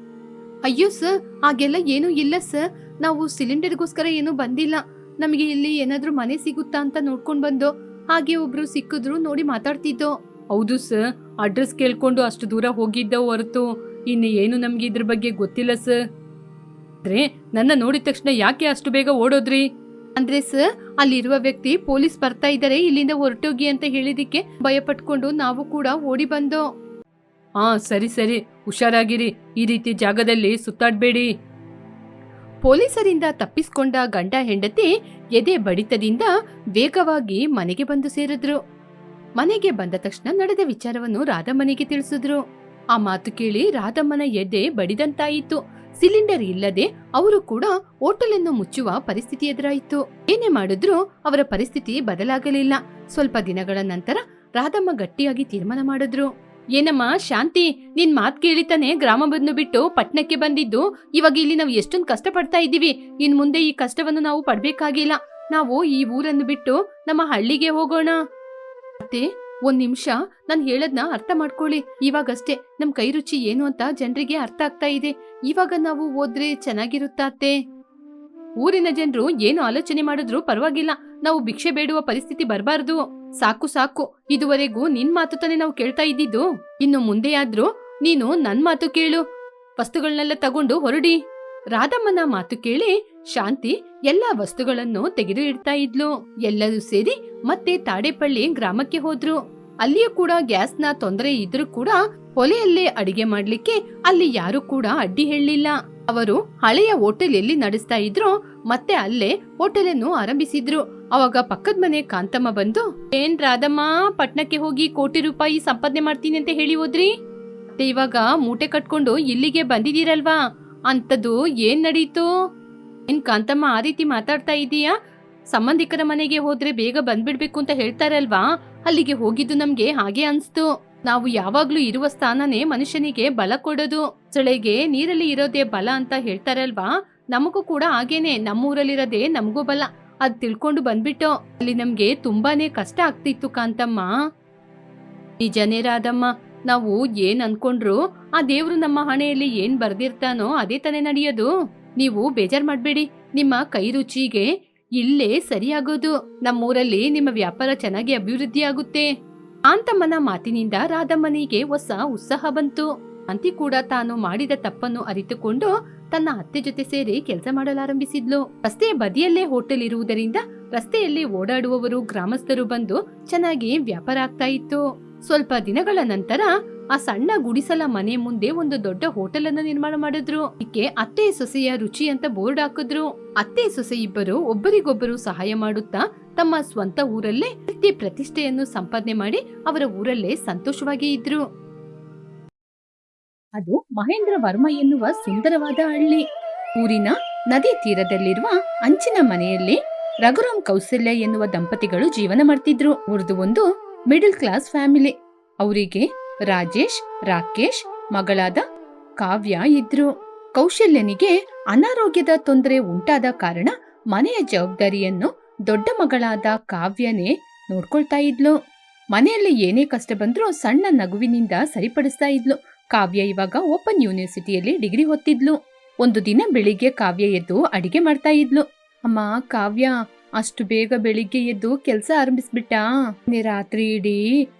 ಅಯ್ಯೋ ಸರ್, ಹಾಗೆಲ್ಲ ಏನೂ ಇಲ್ಲ ಸರ್. ನಾವು ಸಿಲಿಂಡರ್ಗೋಸ್ಕರ ಏನೂ ಬಂದಿಲ್ಲ. ನಮಗೆ ಇಲ್ಲಿ ಏನಾದ್ರೂ ಮನೆ ಸಿಗುತ್ತಾ ಅಂತ ನೋಡ್ಕೊಂಡ್ ಬಂದು ಹಾಗೆ ಒಬ್ರು ಸಿಕ್ಕಿದ್ರು, ನೋಡಿ ಮಾತಾಡ್ತಿದ್ದೋ. ಹೌದು ಸರ್, ಅಡ್ರೆಸ್ ಕೇಳ್ಕೊಂಡು ಅಷ್ಟು ದೂರ ಹೋಗಿದ್ದ ಹೊರತು ಇನ್ನು ಏನು ನಮ್ಗೆ ಇದ್ರ ಬಗ್ಗೆ ಗೊತ್ತಿಲ್ಲ ಸರ್. ಅಂದ್ರೆ ನನ್ನ ನೋಡಿದ ತಕ್ಷಣ ಯಾಕೆ ಅಷ್ಟು ಬೇಗ ಓಡೋದ್ರಿ? ಅಂದ್ರೆ ಸರ್, ಅಲ್ಲಿರುವ ವ್ಯಕ್ತಿ ಪೊಲೀಸ್ ಬರ್ತಾ ಇದ್ದಾರೆ, ಇಲ್ಲಿಂದ ಹೊರಟೋಗಿ ಅಂತ ಹೇಳಿದಿಕ್ಕೆ ಭಯ ಪಟ್ಕೊಂಡು ನಾವು ಕೂಡ ಓಡಿ ಬಂದೋ. ಹಾ, ಸರಿ ಸರಿ, ಹುಷಾರಾಗಿರಿ. ಈ ರೀತಿ ಜಾಗದಲ್ಲಿ ಸುತ್ತಾಡ್ಬೇಡಿ. ಪೊಲೀಸರಿಂದ ತಪ್ಪಿಸ್ಕೊಂಡ ಗಂಡ ಹೆಂಡತಿ ಎದೆ ಬಡಿತದಿಂದ ವೇಗವಾಗಿ ಮನೆಗೆ ಬಂದು ಸೇರಿದ್ರು. ಮನೆಗೆ ಬಂದ ತಕ್ಷಣ ನಡೆದ ವಿಚಾರವನ್ನು ರಾಧಮ್ಮನಿಗೆ ತಿಳಿಸಿದ್ರು. ಆ ಮಾತು ಕೇಳಿ ರಾಧಮ್ಮನ ಎದೆ ಬಡಿದಂತಾಯಿತು. ಸಿಲಿಂಡರ್ ಇಲ್ಲದೆ ಅವರು ಕೂಡ ಹೋಟೆಲನ್ನು ಮುಚ್ಚುವ ಪರಿಸ್ಥಿತಿ ಎದುರಾಯಿತು. ಏನೇ ಮಾಡಿದ್ರೂ ಅವರ ಪರಿಸ್ಥಿತಿ ಬದಲಾಗಲಿಲ್ಲ. ಸ್ವಲ್ಪ ದಿನಗಳ ನಂತರ ರಾಧಮ್ಮ ಗಟ್ಟಿಯಾಗಿ ತೀರ್ಮಾನ ಮಾಡಿದ್ರು. ಏನಮ್ಮ ಶಾಂತಿ, ನಿನ್ ಮಾತ್ ಕೇಳಿತಾನೆ ಗ್ರಾಮ ಬಂದು ಬಿಟ್ಟು ಪಟ್ಟಣಕ್ಕೆ ಬಂದಿದ್ದು. ಇವಾಗ ಇಲ್ಲಿ ನಾವು ಎಷ್ಟೊಂದು ಕಷ್ಟ ಪಡ್ತಾ ಇದ್ದೀವಿ. ಇನ್ ಮುಂದೆ ಈ ಕಷ್ಟವನ್ನು ನಾವು ಪಡ್ಬೇಕಾಗಿಲ್ಲ. ನಾವು ಈ ಊರನ್ನು ಬಿಟ್ಟು ನಮ್ಮ ಹಳ್ಳಿಗೆ ಹೋಗೋಣ. ಮತ್ತೆ ಒಂದ್ ನಿಮಿಷ ನಾನ್ ಹೇಳದ್ನ ಅರ್ಥ ಮಾಡ್ಕೊಳ್ಳಿ. ಇವಾಗಷ್ಟೇ ನಮ್ ಕೈ ರುಚಿ ಏನು ಅಂತ ಜನರಿಗೆ ಅರ್ಥ ಆಗ್ತಾ ಇದೆ. ಇವಾಗ ನಾವು ಹೋದ್ರೆ ಚೆನ್ನಾಗಿರುತ್ತಾತೆ. ಊರಿನ ಜನರು ಏನು ಆಲೋಚನೆ ಮಾಡಿದ್ರು ಪರವಾಗಿಲ್ಲ, ನಾವು ಭಿಕ್ಷೆ ಬೇಡುವ ಪರಿಸ್ಥಿತಿ ಬರಬಾರ್ದು. ಸಾಕು ಸಾಕು, ಇದುವರೆಗೂ ನಿನ್ ಮಾತು ತಾನೇ ನಾವು ಕೇಳ್ತಾ ಇದ್ದಿದ್ದು. ಇನ್ನು ಮುಂದೆಯಾದ್ರೂ ನೀನು ನನ್ ಮಾತು ಕೇಳು. ವಸ್ತುಗಳನ್ನೆಲ್ಲ ತಗೊಂಡು ಹೊರಡಿ. ರಾಧಮ್ಮನ ಮಾತು ಕೇಳಿ ಶಾಂತಿ ಎಲ್ಲಾ ವಸ್ತುಗಳನ್ನು ತೆಗೆದು ಇಡ್ತಾ ಇದ್ಲು. ಎಲ್ಲರೂ ಸೇರಿ ಮತ್ತೆ ತಾಡೇಪಳ್ಳಿ ಗ್ರಾಮಕ್ಕೆ ಹೋದ್ರು. ಅಲ್ಲಿಯೂ ಕೂಡ ಗ್ಯಾಸ್ನ ತೊಂದರೆ ಇದ್ರೂ ಕೂಡ ಹೊಲೆಯಲ್ಲೇ ಅಡಿಗೆ ಮಾಡ್ಲಿಕ್ಕೆ ಅಲ್ಲಿ ಯಾರು ಕೂಡ ಅಡ್ಡಿ ಹೇಳಲಿಲ್ಲ. ಅವರು ಹಳೆಯ ಹೋಟೆಲ್ ಎಲ್ಲಿ ನಡೆಸ್ತಾ ಇದ್ರು ಮತ್ತೆ ಅಲ್ಲೇ ಹೋಟೆಲನ್ನು ಆರಂಭಿಸಿದ್ರು. ಅವಾಗ ಪಕ್ಕದ ಮನೆ ಕಾಂತಮ್ಮ ಬಂದು, ಏನ್ ರಾಧಮ್ಮ, ಪಟ್ನಕ್ಕೆ ಹೋಗಿ ಕೋಟಿ ರೂಪಾಯಿ ಸಂಪಾದನೆ ಮಾಡ್ತೀನಿ ಅಂತ ಹೇಳಿ ಹೋದ್ರಿ, ಮತ್ತೆ ಇವಾಗ ಮೂಟೆ ಕಟ್ಕೊಂಡು ಇಲ್ಲಿಗೆ ಬಂದಿದ್ದೀರಲ್ವಾ, ಅಂತದ್ದು ಏನ್ ನಡೀತು? ಏನ್ ಕಾಂತಮ್ಮ ಆ ರೀತಿ ಮಾತಾಡ್ತಾ ಇದೀಯಾ? ಸಂಬಂಧಿಕರ ಮನೆಗೆ ಹೋದ್ರೆ ಬೇಗ ಬಂದ್ಬಿಡ್ಬೇಕು ಅಂತ ಹೇಳ್ತಾರಲ್ವಾ, ಅಲ್ಲಿಗೆ ಹೋಗಿದ್ದು ನಮ್ಗೆ ಹಾಗೆ ಅನ್ಸ್ತು. ನಾವು ಯಾವಾಗ್ಲೂ ಇರುವ ಸ್ಥಾನನೇ ಮನುಷ್ಯನಿಗೆ ಬಲ ಕೊಡೋದು. ಸೊಳೆಗೆ ನೀರಲ್ಲಿ ಇರೋದೇ ಬಲ ಅಂತ ಹೇಳ್ತಾರಲ್ವಾ, ನಮಗೂ ಕೂಡ ಹಾಗೇನೆ. ನಮ್ಮೂರಲ್ಲಿರೋದೇ ನಮಗೂ ಬಲ. ಅದ್ ತಿಳ್ಕೊಂಡು ಬಂದ್ಬಿಟ್ಟು ಅಲ್ಲಿ ನಮ್ಗೆ ತುಂಬಾನೇ ಕಷ್ಟ ಆಗ್ತಿತ್ತು ಕಾಂತಮ್ಮ. ನಿಜನೇ ರಾಧಮ್ಮ, ನಾವು ಏನ್ ಅನ್ಕೊಂಡ್ರು ಆ ದೇವ್ರು ನಮ್ಮ ಹಣೆಯಲ್ಲಿ ಏನ್ ಬರ್ದಿರ್ತಾನೋ ಅದೇ ತಾನೇ ನಡೆಯೋದು. ನೀವು ಬೇಜಾರ್ ಮಾಡ್ಬೇಡಿ, ನಿಮ್ಮ ಕೈ ರುಚಿಗೆ ಇಲ್ಲೇ ಸರಿಯಾಗೋದು. ನಮ್ಮೂರಲ್ಲಿ ನಿಮ್ಮ ವ್ಯಾಪಾರ ಚೆನ್ನಾಗಿ ಅಭಿವೃದ್ಧಿ ಆಗುತ್ತೆ. ಕಾಂತಮ್ಮನ ಮಾತಿನಿಂದ ರಾಧಮ್ಮನಿಗೆ ಹೊಸ ಉತ್ಸಾಹ ಬಂತು. ಅಂತಿ ಕೂಡ ತಾನು ಮಾಡಿದ ತಪ್ಪನ್ನು ಅರಿತುಕೊಂಡು ತನ್ನ ಅತ್ತೆ ಜೊತೆ ಸೇರಿ ಕೆಲಸ ಮಾಡಲಾರಂಭಿಸಿದ್ಲು. ರಸ್ತೆಯ ಬದಿಯಲ್ಲೇ ಹೋಟೆಲ್ ಇರುವುದರಿಂದ ರಸ್ತೆಯಲ್ಲಿ ಓಡಾಡುವವರು ಗ್ರಾಮಸ್ಥರು ಬಂದು ಚೆನ್ನಾಗಿ ವ್ಯಾಪಾರ ಆಗ್ತಾ ಇತ್ತು. ಸ್ವಲ್ಪ ದಿನಗಳ ನಂತರ ಆ ಸಣ್ಣ ಗುಡಿಸಲ ಮನೆ ಮುಂದೆ ಒಂದು ದೊಡ್ಡ ಹೋಟೆಲ್ ಅನ್ನು ನಿರ್ಮಾಣ ಮಾಡಿದ್ರು. ಇದಕ್ಕೆ ಅತ್ತೆ ಸೊಸೆಯ ರುಚಿ ಅಂತ ಬೋರ್ಡ್ ಹಾಕಿದ್ರು. ಅತ್ತೆ ಸೊಸೆ ಇಬ್ಬರು ಒಬ್ಬರಿಗೊಬ್ಬರು ಸಹಾಯ ಮಾಡುತ್ತಾ ತಮ್ಮ ಸ್ವಂತ ಊರಲ್ಲೇ ಕೀರ್ತಿ ಪ್ರತಿಷ್ಠೆಯನ್ನು ಸಂಪಾದನೆ ಮಾಡಿ ಅವರ ಊರಲ್ಲೇ ಸಂತೋಷವಾಗಿ ಇದ್ರು. ಅದು ಮಹೇಂದ್ರ ವರ್ಮ ಎನ್ನುವ ಸುಂದರವಾದ ಹಳ್ಳಿ. ಊರಿನ ನದಿ ತೀರದಲ್ಲಿರುವ ಅಂಚಿನ ಮನೆಯಲ್ಲಿ ರಘುರಾಮ್ ಕೌಸಲ್ಯ ಎನ್ನುವ ದಂಪತಿಗಳು ಜೀವನ ಮಾಡ್ತಿದ್ರು. ಅವ್ರದ್ದು ಒಂದು ಮಿಡಲ್ ಕ್ಲಾಸ್ ಫ್ಯಾಮಿಲಿ. ಅವರಿಗೆ ರಾಜೇಶ್, ರಾಕೇಶ್, ಮಗಳಾದ ಕಾವ್ಯ ಇದ್ರು. ಕೌಶಲ್ಯನಿಗೆ ಅನಾರೋಗ್ಯದ ತೊಂದರೆ ಉಂಟಾದ ಕಾರಣ ಮನೆಯ ಜವಾಬ್ದಾರಿಯನ್ನು ದೊಡ್ಡ ಮಗಳಾದ ಕಾವ್ಯನೇ ನೋಡ್ಕೊಳ್ತಾ ಇದ್ಲು. ಮನೆಯಲ್ಲಿ ಏನೇ ಕಷ್ಟ ಬಂದ್ರೂ ಸಣ್ಣ ನಗುವಿನಿಂದ ಸರಿಪಡಿಸ್ತಾ ಇದ್ಲು. ಕಾವ್ಯ ಇವಾಗ ಓಪನ್ ಯೂನಿವರ್ಸಿಟಿಯಲ್ಲಿ ಡಿಗ್ರಿ ಓದ್ತಿದ್ಲು. ಒಂದು ದಿನ ಬೆಳಿಗ್ಗೆ ಕಾವ್ಯ ಎದ್ದು ಅಡಿಗೆ ಮಾಡ್ತಾ ಇದ್ಲು. ಅಮ್ಮ ಕಾವ್ಯ, ಅಷ್ಟು ಬೇಗ ಬೆಳಿಗ್ಗೆ ಎದ್ದು ಕೆಲಸ ಆರಂಭಿಸ್ಬಿಟ್ಟ? ರಾತ್ರಿ ಇಡೀ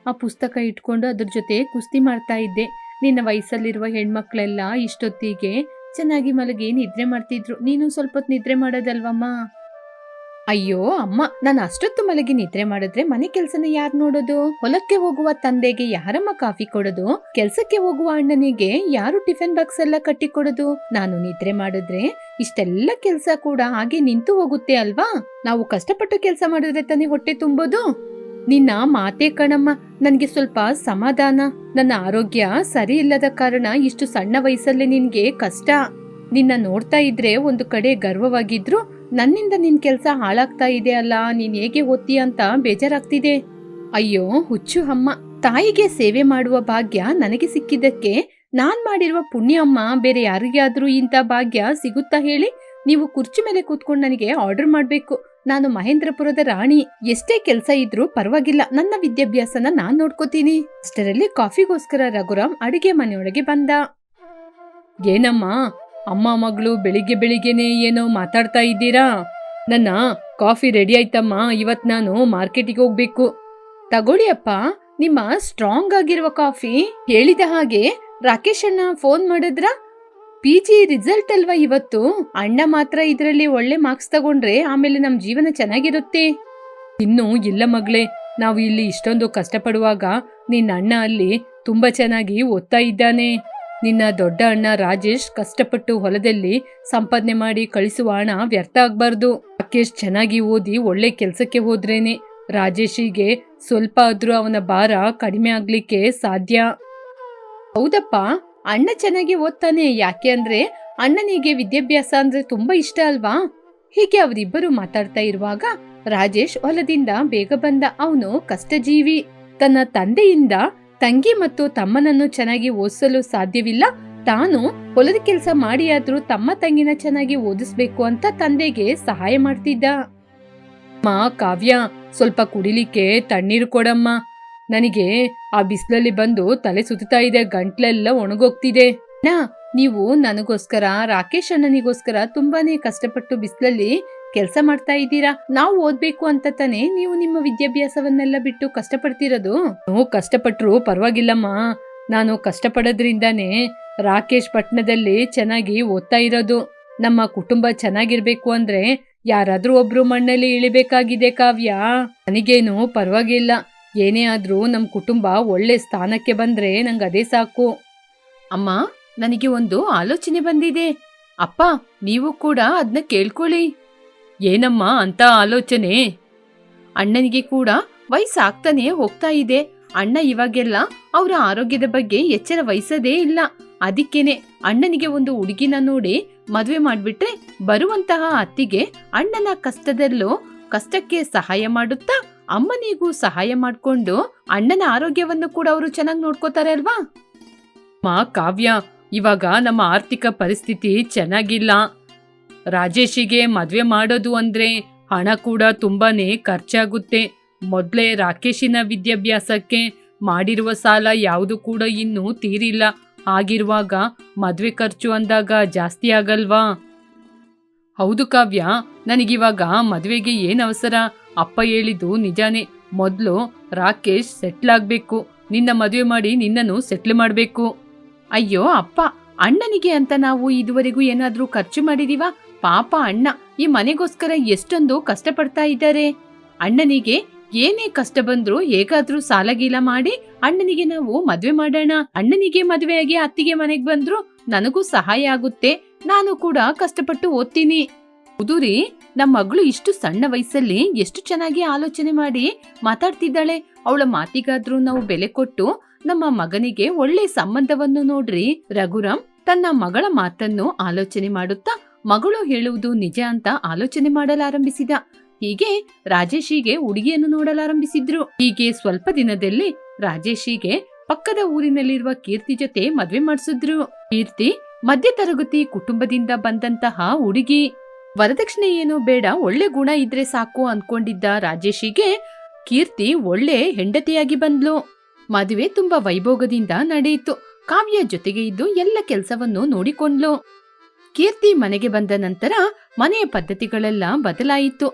ಆ ಪುಸ್ತಕ ಇಟ್ಕೊಂಡು ಅದ್ರ ಜೊತೆ ಕುಸ್ತಿ ಮಾಡ್ತಾ ಇದ್ದೆ. ನಿನ್ನ ವಯಸ್ಸಲ್ಲಿರುವ ಹೆಣ್ಮಕ್ಳೆಲ್ಲ ಇಷ್ಟೊತ್ತಿಗೆ ಚೆನ್ನಾಗಿ ಮಲಗಿ ನಿದ್ರೆ ಮಾಡ್ತಿದ್ರು. ನೀನು ಸ್ವಲ್ಪ ಹೊತ್ತು ನಿದ್ರೆ ಮಾಡೋದಲ್ವಮ್ಮ? ಅಯ್ಯೋ ಅಮ್ಮ, ನಾನು ಅಷ್ಟೊತ್ತು ಮಲಗಿ ನಿದ್ರೆ ಮಾಡಿದ್ರೆ ಮನೆ ಕೆಲ್ಸನ ಯಾರು ನೋಡೋದು? ಹೊಲಕ್ಕೆ ಹೋಗುವ ತಂದೆಗೆ ಯಾರಮ್ಮ ಕಾಫಿ ಕೊಡೋದು? ಕೆಲ್ಸಕ್ಕೆ ಹೋಗುವ ಅಣ್ಣನಿಗೆ ಯಾರು ಟಿಫಿನ್ ಬಾಕ್ಸ್ ಎಲ್ಲ ಕಟ್ಟಿ ಕೊಡೋದು? ನಾನು ನಿದ್ರೆ ಮಾಡಿದ್ರೆ ಇಷ್ಟೆಲ್ಲ ಕೆಲ್ಸ ಕೂಡ ಹಾಗೆ ನಿಂತು ಹೋಗುತ್ತೆ ಅಲ್ವಾ? ನಾವು ಕಷ್ಟಪಟ್ಟು ಕೆಲ್ಸ ಮಾಡಿದ್ರೆ ತಾನೇ ಹೊಟ್ಟೆ ತುಂಬೋದು. ನಿನ್ನ ಮಾತೇ ಕಣಮ್ಮ, ನನ್ಗೆ ಸ್ವಲ್ಪ ಸಮಾಧಾನ. ನನ್ನ ಆರೋಗ್ಯ ಸರಿ ಇಲ್ಲದ ಕಾರಣ ಇಷ್ಟು ಸಣ್ಣ ವಯಸ್ಸಲ್ಲೇ ನಿನ್ಗೆ ಕಷ್ಟ. ನಿನ್ನ ನೋಡ್ತಾ ಇದ್ರೆ ಒಂದು ಕಡೆ ಗರ್ವವಾಗಿದ್ರು, ನನ್ನಿಂದ ನಿನ್ ಕೆಲ್ಸ ಹಾಳಾಗ್ತಾ ಇದೆ ಅಲ್ಲ, ನೀನ್ ಹೇಗೆ ಓದ್ತೀಯ ಅಂತ ಬೇಜಾರಾಗ್ತಿದೆ. ಅಯ್ಯೋ ಹುಚ್ಚು ಅಮ್ಮ, ತಾಯಿಗೆ ಸೇವೆ ಮಾಡುವ ಭಾಗ್ಯ ನನಗೆ ಸಿಕ್ಕಿದ್ದಕ್ಕೆ ನಾನ್ ಮಾಡಿರುವ ಪುಣ್ಯ ಅಮ್ಮ. ಬೇರೆ ಯಾರಿಗಾದ್ರೂ ಇಂಥ ಭಾಗ್ಯ ಸಿಗುತ್ತಾ ಹೇಳಿ? ನೀವು ಕುರ್ಚಿ ಮೇಲೆ ಕೂತ್ಕೊಂಡು ನನಗೆ ಆರ್ಡರ್ ಮಾಡ್ಬೇಕು. ನಾನು ಮಹೇಂದ್ರಪುರದ ರಾಣಿ. ಎಷ್ಟೇ ಕೆಲ್ಸ ಇದ್ರೂ ಪರವಾಗಿಲ್ಲ, ನನ್ನ ವಿದ್ಯಾಭ್ಯಾಸನ ನಾನ್ ನೋಡ್ಕೋತೀನಿ. ಅಷ್ಟರಲ್ಲಿ ಕಾಫಿಗೋಸ್ಕರ ರಘುರಾಮ್ ಅಡಿಗೆ ಮನೆಯೊಳಗೆ ಬಂದ. ಏನಮ್ಮ, ಅಮ್ಮ ಮಗಳು ಬೆಳಿಗ್ಗೆ ಬೆಳಿಗ್ಗೆನೆ ಏನೋ ಮಾತಾಡ್ತಾ ಇದ್ದೀರಾ? ನನ್ನ ಕಾಫಿ ರೆಡಿ ಆಯ್ತಮ್ಮ, ಇವತ್ ನಾನು ಮಾರ್ಕೆಟಿಗೆ ಹೋಗ್ಬೇಕು. ತಗೊಳ್ಳಿ ಅಪ್ಪ, ನಿಮ್ಮ ಸ್ಟ್ರಾಂಗ್ ಆಗಿರುವ ಕಾಫಿ. ಹೇಳಿದ ಹಾಗೆ ರಾಕೇಶ್ ಅಣ್ಣ ಫೋನ್ ಮಾಡಿದ್ರ? PG ರಿಸಲ್ಟ್ ಅಲ್ವಾ ಇವತ್ತು? ಅಣ್ಣ ಮಾತ್ರ ಇದ್ರಲ್ಲಿ ಒಳ್ಳೆ ಮಾರ್ಕ್ಸ್ ತಗೊಂಡ್ರೆ ಆಮೇಲೆ ನಮ್ ಜೀವನ ಚೆನ್ನಾಗಿರುತ್ತೆ. ಇನ್ನು ಇಲ್ಲ ಮಗಳೇ, ನಾವು ಇಲ್ಲಿ ಇಷ್ಟೊಂದು ಕಷ್ಟಪಡುವಾಗ ನಿನ್ನ ಅಣ್ಣ ಅಲ್ಲಿ ತುಂಬಾ ಚೆನ್ನಾಗಿ ಓದ್ತಾ ಇದ್ದಾನೆ. ನಿನ್ನ ದೊಡ್ಡ ಅಣ್ಣ ರಾಜೇಶ್ ಕಷ್ಟಪಟ್ಟು ಹೊಲದಲ್ಲಿ ಸಂಪಾದನೆ ಮಾಡಿ ಕಳಿಸುವ ಹಣ ವ್ಯರ್ಥ ಆಗ್ಬಾರ್ದು. ರಾಕೇಶ್ ಚೆನ್ನಾಗಿ ಓದಿ ಒಳ್ಳೆ ಕೆಲ್ಸಕ್ಕೆ ಹೋದ್ರೇನೆ ರಾಜೇಶಿಗೆ ಸ್ವಲ್ಪ ಆದ್ರೂ ಅವನ ಭಾರ ಕಡಿಮೆ ಆಗ್ಲಿಕ್ಕೆ ಸಾಧ್ಯ. ಹೌದಪ್ಪ, ಅಣ್ಣ ಚೆನ್ನಾಗಿ ಓದ್ತಾನೆ. ಯಾಕೆ ಅಂದ್ರೆ ಅಣ್ಣನಿಗೆ ವಿದ್ಯಾಭ್ಯಾಸ ಅಂದ್ರೆ ತುಂಬಾ ಇಷ್ಟ ಅಲ್ವಾ? ಹೀಗೆ ಅವರಿಬ್ಬರು ಮಾತಾಡ್ತಾ ಇರುವಾಗ ರಾಜೇಶ್ ಹೊಲದಿಂದ ಬೇಗ ಬಂದ. ಅವನು ಕಷ್ಟಜೀವಿ. ತನ್ನ ತಂದೆಯಿಂದ ತಂಗಿ ಮತ್ತು ತಮ್ಮನನ್ನು ಚೆನ್ನಾಗಿ ಓದಿಸಲು ಸಾಧ್ಯವಿಲ್ಲ. ತಾನು ಹೊಲದ ಕೆಲಸ ಮಾಡಿಯಾದ್ರೂ ತಮ್ಮ ತಂಗಿನ ಚೆನ್ನಾಗಿ ಓದಿಸ್ಬೇಕು ಅಂತ ತಂದೆಗೆ ಸಹಾಯ ಮಾಡ್ತಿದ್ದ. ಮಾ ಕಾವ್ಯ, ಸ್ವಲ್ಪ ಕುಡಿಲಿಕ್ಕೆ ತಣ್ಣೀರು ಕೊಡಮ್ಮ. ನನಗೆ ಆ ಬಿಸಿಲಲ್ಲಿ ಬಂದು ತಲೆ ಸುತ್ತಾ ಇದೆ, ಗಂಟ್ಲೆಲ್ಲ ಒಣಗೋಗ್ತಿದೆ. ನೀವು ನನಗೋಸ್ಕರ, ರಾಕೇಶ್ ಅಣ್ಣನಿಗೋಸ್ಕರ ತುಂಬಾನೇ ಕಷ್ಟಪಟ್ಟು ಬಿಸಿಲಲ್ಲಿ ಕೆಲಸ ಮಾಡ್ತಾ ಇದ್ದೀರಾ. ನಾವು ಓದ್ಬೇಕು ಅಂತ ತಾನೆ ನೀವು ನಿಮ್ಮ ವಿದ್ಯಾಭ್ಯಾಸವನ್ನೆಲ್ಲ ಬಿಟ್ಟು ಕಷ್ಟಪಡ್ತಿರೋದು. ಕಷ್ಟಪಟ್ರು ಪರವಾಗಿಲ್ಲಮ್ಮ, ನಾನು ಕಷ್ಟಪಡೋದ್ರಿಂದಾನೇ ರಾಕೇಶ್ ಪಟ್ಟಣದಲ್ಲಿ ಚೆನ್ನಾಗಿ ಓದ್ತಾ ಇರೋದು. ನಮ್ಮ ಕುಟುಂಬ ಚೆನ್ನಾಗಿರ್ಬೇಕು ಅಂದ್ರೆ ಯಾರಾದ್ರೂ ಒಬ್ರು ಮಣ್ಣಲ್ಲಿ ಇಳಿಬೇಕಾಗಿದೆ ಕಾವ್ಯ. ನನಗೇನು ಪರವಾಗಿಲ್ಲ, ಏನೇ ಆದ್ರೂ ನಮ್ ಕುಟುಂಬ ಒಳ್ಳೆ ಸ್ಥಾನಕ್ಕೆ ಬಂದ್ರೆ ನಂಗೆ ಅದೇ ಸಾಕು. ಅಮ್ಮ, ನನಗೆ ಒಂದು ಆಲೋಚನೆ ಬಂದಿದೆ. ಅಪ್ಪ, ನೀವು ಕೂಡ ಅದನ್ನ ಕೇಳ್ಕೊಳ್ಳಿ. ಏನಮ್ಮ ಅಂತ ಆಲೋಚನೆ? ಅಣ್ಣನಿಗೆ ಕೂಡ ವಯಸ್ಸಾಗ್ತಾನೆ ಹೋಗ್ತಾ ಇದೆ. ಅಣ್ಣ ಇವಾಗೆಲ್ಲ ಅವರ ಆರೋಗ್ಯದ ಬಗ್ಗೆ ಎಚ್ಚರ ವಹಿಸದೇ ಇಲ್ಲ. ಅದಕ್ಕೇನೆ ಅಣ್ಣನಿಗೆ ಒಂದು ಹುಡುಗಿನ ನೋಡಿ ಮದ್ವೆ ಮಾಡ್ಬಿಟ್ರೆ ಬರುವಂತಹ ಅತ್ತಿಗೆ ಅಣ್ಣನ ಕಷ್ಟಕ್ಕೆ ಸಹಾಯ ಮಾಡುತ್ತಾ ಅಮ್ಮನಿಗೂ ಸಹಾಯ ಮಾಡ್ಕೊಂಡು ಅಣ್ಣನ ಆರೋಗ್ಯವನ್ನು ಕೂಡ ಅವರು ಚೆನ್ನಾಗಿ ನೋಡ್ಕೋತಾರೆ ಅಲ್ವಾ? ಮಾ ಕಾವ್ಯ, ಇವಾಗ ನಮ್ಮ ಆರ್ಥಿಕ ಪರಿಸ್ಥಿತಿ ಚೆನ್ನಾಗಿಲ್ಲ. ರಾಜೇಶಿಗೆ ಮದ್ವೆ ಮಾಡೋದು ಅಂದ್ರೆ ಹಣ ಕೂಡ ತುಂಬಾನೇ ಖರ್ಚಾಗುತ್ತೆ. ಮೊದ್ಲೇ ರಾಕೇಶಿನ ವಿದ್ಯಾಭ್ಯಾಸಕ್ಕೆ ಮಾಡಿರುವ ಸಾಲ ಯಾವುದು ಕೂಡ ಇನ್ನೂ ತೀರಿಲ್ಲ. ಆಗಿರುವಾಗ ಮದ್ವೆ ಖರ್ಚು ಅಂದಾಗ ಜಾಸ್ತಿ ಆಗಲ್ವಾ? ಹೌದು ಕಾವ್ಯ, ನನಗಿವಾಗ ಮದ್ವೆಗೆ ಏನ್ ಅವಸರ? ಅಪ್ಪ ಹೇಳಿದ್ದು ನಿಜಾನೇ. ಮೊದ್ಲು ರಾಕೇಶ್ ಸೆಟ್ಲ್ ಆಗ್ಬೇಕು. ನಿನ್ನ ಮದ್ವೆ ಮಾಡಿ ನಿನ್ನನ್ನು ಸೆಟ್ಲ್ ಮಾಡ್ಬೇಕು. ಅಯ್ಯೋ ಅಪ್ಪ, ಅಣ್ಣನಿಗೆ ಅಂತ ನಾವು ಇದುವರೆಗೂ ಏನಾದ್ರೂ ಖರ್ಚು ಮಾಡಿದೀವಾ? ಪಾಪ ಅಣ್ಣ ಈ ಮನೆಗೋಸ್ಕರ ಎಷ್ಟೊಂದು ಕಷ್ಟಪಡ್ತಾ ಇದ್ದಾರೆ. ಅಣ್ಣನಿಗೆ ಏನೇ ಕಷ್ಟ ಬಂದ್ರು ಹೇಗಾದ್ರೂ ಸಾಲಗೀಲ ಮಾಡಿ ಅಣ್ಣನಿಗೆ ನಾವು ಮದ್ವೆ ಮಾಡೋಣ. ಅಣ್ಣನಿಗೆ ಮದ್ವೆಯಾಗಿ ಅತ್ತಿಗೆ ಮನೆಗ್ ಬಂದ್ರು ನನಗೂ ಸಹಾಯ ಆಗುತ್ತೆ. ನಾನು ಕೂಡ ಕಷ್ಟಪಟ್ಟು ಓದ್ತೀನಿ. ಹೌದುರಿ, ನಮ್ಮ ಮಗಳು ಇಷ್ಟು ಸಣ್ಣ ವಯಸ್ಸಲ್ಲಿ ಎಷ್ಟು ಚೆನ್ನಾಗಿ ಆಲೋಚನೆ ಮಾಡಿ ಮಾತಾಡ್ತಿದ್ದಾಳೆ. ಅವಳ ಮಾತಿಗಾದ್ರೂ ನಾವು ಬೆಲೆ ಕೊಟ್ಟು ನಮ್ಮ ಮಗನಿಗೆ ಒಳ್ಳೆ ಸಂಬಂಧವನ್ನು ನೋಡ್ರಿ. ರಘುರಾಮ್ ತನ್ನ ಮಗಳ ಮಾತನ್ನು ಆಲೋಚನೆ ಮಾಡುತ್ತಾ ಮಗಳು ಹೇಳುವುದು ನಿಜ ಅಂತ ಆಲೋಚನೆ ಮಾಡಲಾರಂಭಿಸಿದ. ಹೀಗೆ ರಾಜೇಶಿಗೆ ಹುಡುಗಿಯನ್ನು ನೋಡಲಾರಂಭಿಸಿದ್ರು. ಹೀಗೆ ಸ್ವಲ್ಪ ದಿನದಲ್ಲಿ ರಾಜೇಶಿಗೆ ಪಕ್ಕದ ಊರಿನಲ್ಲಿರುವ ಕೀರ್ತಿ ಜೊತೆ ಮದ್ವೆ ಮಾಡಿಸಿದ್ರು. ಕೀರ್ತಿ ಮಧ್ಯ ತರಗತಿ ಕುಟುಂಬದಿಂದ ಬಂದಂತಹ ಹುಡುಗಿ. ವರದಕ್ಷಿಣೆ ಏನು ಬೇಡ, ಒಳ್ಳೆ ಗುಣ ಇದ್ರೆ ಸಾಕು ಅನ್ಕೊಂಡಿದ್ದ ರಾಜೇಶಿಗೆ ಕೀರ್ತಿ ಒಳ್ಳೆ ಹೆಂಡತಿಯಾಗಿ ಬಂದ್ಲು. ಮದುವೆ ತುಂಬಾ ವೈಭೋಗದಿಂದ ನಡೆಯಿತು. ಕಾವ್ಯ ಜೊತೆಗೆ ಇದ್ದು ಎಲ್ಲ ಕೆಲಸವನ್ನು ನೋಡಿಕೊಂಡ್ಲು. ಕೀರ್ತಿ ಮನೆಗೆ ಬಂದ ನಂತರ ಮನೆಯ ಪದ್ಧತಿಗಳೆಲ್ಲ ಬದಲಾಯಿತು.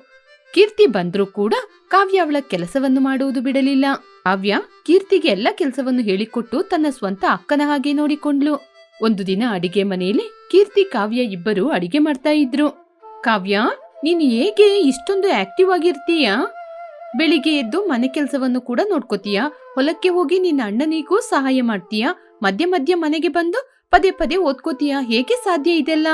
ಕೀರ್ತಿ ಬಂದ್ರೂ ಕೂಡ ಕಾವ್ಯ ಅವಳ ಕೆಲಸವನ್ನು ಮಾಡುವುದು ಬಿಡಲಿಲ್ಲ. ಕಾವ್ಯ ಕೀರ್ತಿಗೆ ಎಲ್ಲ ಕೆಲಸವನ್ನು ಹೇಳಿಕೊಟ್ಟು ತನ್ನ ಸ್ವಂತ ಅಕ್ಕನ ಹಾಗೆ ನೋಡಿಕೊಂಡ್ಲು. ಒಂದು ದಿನ ಅಡಿಗೆ ಮನೆಯಲ್ಲಿ ಕೀರ್ತಿ ಕಾವ್ಯ ಇಬ್ಬರು ಅಡಿಗೆ ಮಾಡ್ತಾ ಇದ್ರು. ಕಾವ್ಯ, ನೀನು ಹೇಗೆ ಇಷ್ಟೊಂದು ಆಕ್ಟಿವ್ ಆಗಿರ್ತೀಯಾ? ಬೆಳಿಗ್ಗೆ ಎದ್ದು ಮನೆ ಕೆಲಸವನ್ನು ಕೂಡ ನೋಡ್ಕೋತೀಯ, ಹೊಲಕ್ಕೆ ಹೋಗಿ ನಿನ್ನ ಅಣ್ಣನಿಗೂ ಸಹಾಯ ಮಾಡ್ತೀಯಾ, ಮಧ್ಯ ಮಧ್ಯ ಮನೆಗೆ ಬಂದು ಪದೇ ಪದೇ ಓದ್ಕೋತೀಯ, ಹೇಗೆ ಸಾಧ್ಯ ಇದೆಲ್ಲ?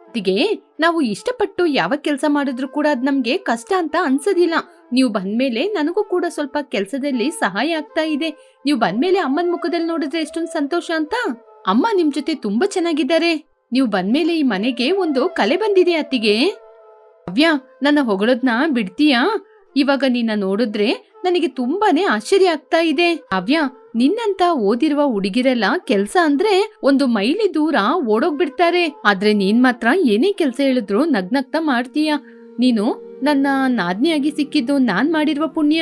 ಅತ್ತಿಗೆ, ನಾವು ಇಷ್ಟಪಟ್ಟು ಯಾವ ಕೆಲಸ ಮಾಡಿದ್ರು ಕೂಡ ಅದ್ ನಮ್ಗೆ ಕಷ್ಟ ಅಂತ ಅನ್ಸೋದಿಲ್ಲ. ನೀವು ಬಂದ್ಮೇಲೆ ನನಗೂ ಕೂಡ ಸ್ವಲ್ಪ ಕೆಲಸದಲ್ಲಿ ಸಹಾಯ ಆಗ್ತಾ ಇದೆ. ನೀವು ಬಂದ್ಮೇಲೆ ಅಮ್ಮನ ಮುಖದಲ್ಲಿ ನೋಡಿದ್ರೆ ಎಷ್ಟೊಂದು ಸಂತೋಷ ಅಂತ. ಅಮ್ಮ ನಿಮ್ ಜೊತೆ ತುಂಬಾ ಚೆನ್ನಾಗಿದ್ದಾರೆ. ನೀವು ಬಂದ್ಮೇಲೆ ಈ ಮನೆಗೆ ಒಂದು ಕಲೆ ಬಂದಿದೆ ಅತ್ತಿಗೆ. ಕಾವ್ಯ, ನನ್ನ ಹೊಗಳೋದ್ನ ಬಿಡ್ತೀಯಾ? ಇವಾಗ ನಿನ್ನ ನೋಡಿದ್ರೆ ನನಗೆ ತುಂಬಾನೇ ಆಶ್ಚರ್ಯ ಆಗ್ತಾ ಇದೆ. ಕಾವ್ಯ, ನಿನ್ನಂತ ಓದಿರುವ ಹುಡುಗಿರೆಲ್ಲ ಕೆಲ್ಸ ಅಂದ್ರೆ ಒಂದು ಮೈಲಿ ದೂರ ಓಡೋಗ್ಬಿಡ್ತಾರೆ. ಆದ್ರೆ ನೀನ್ ಮಾತ್ರ ಏನೇ ಕೆಲ್ಸ ಹೇಳಿದ್ರು ನಗ್ನಗ್ತಾ ಮಾಡ್ತೀಯ. ನೀನು ನನ್ನ ನಾದ್ನಿಯಾಗಿ ಸಿಕ್ಕಿದ್ದು ನಾನ್ ಮಾಡಿರುವ ಪುಣ್ಯ.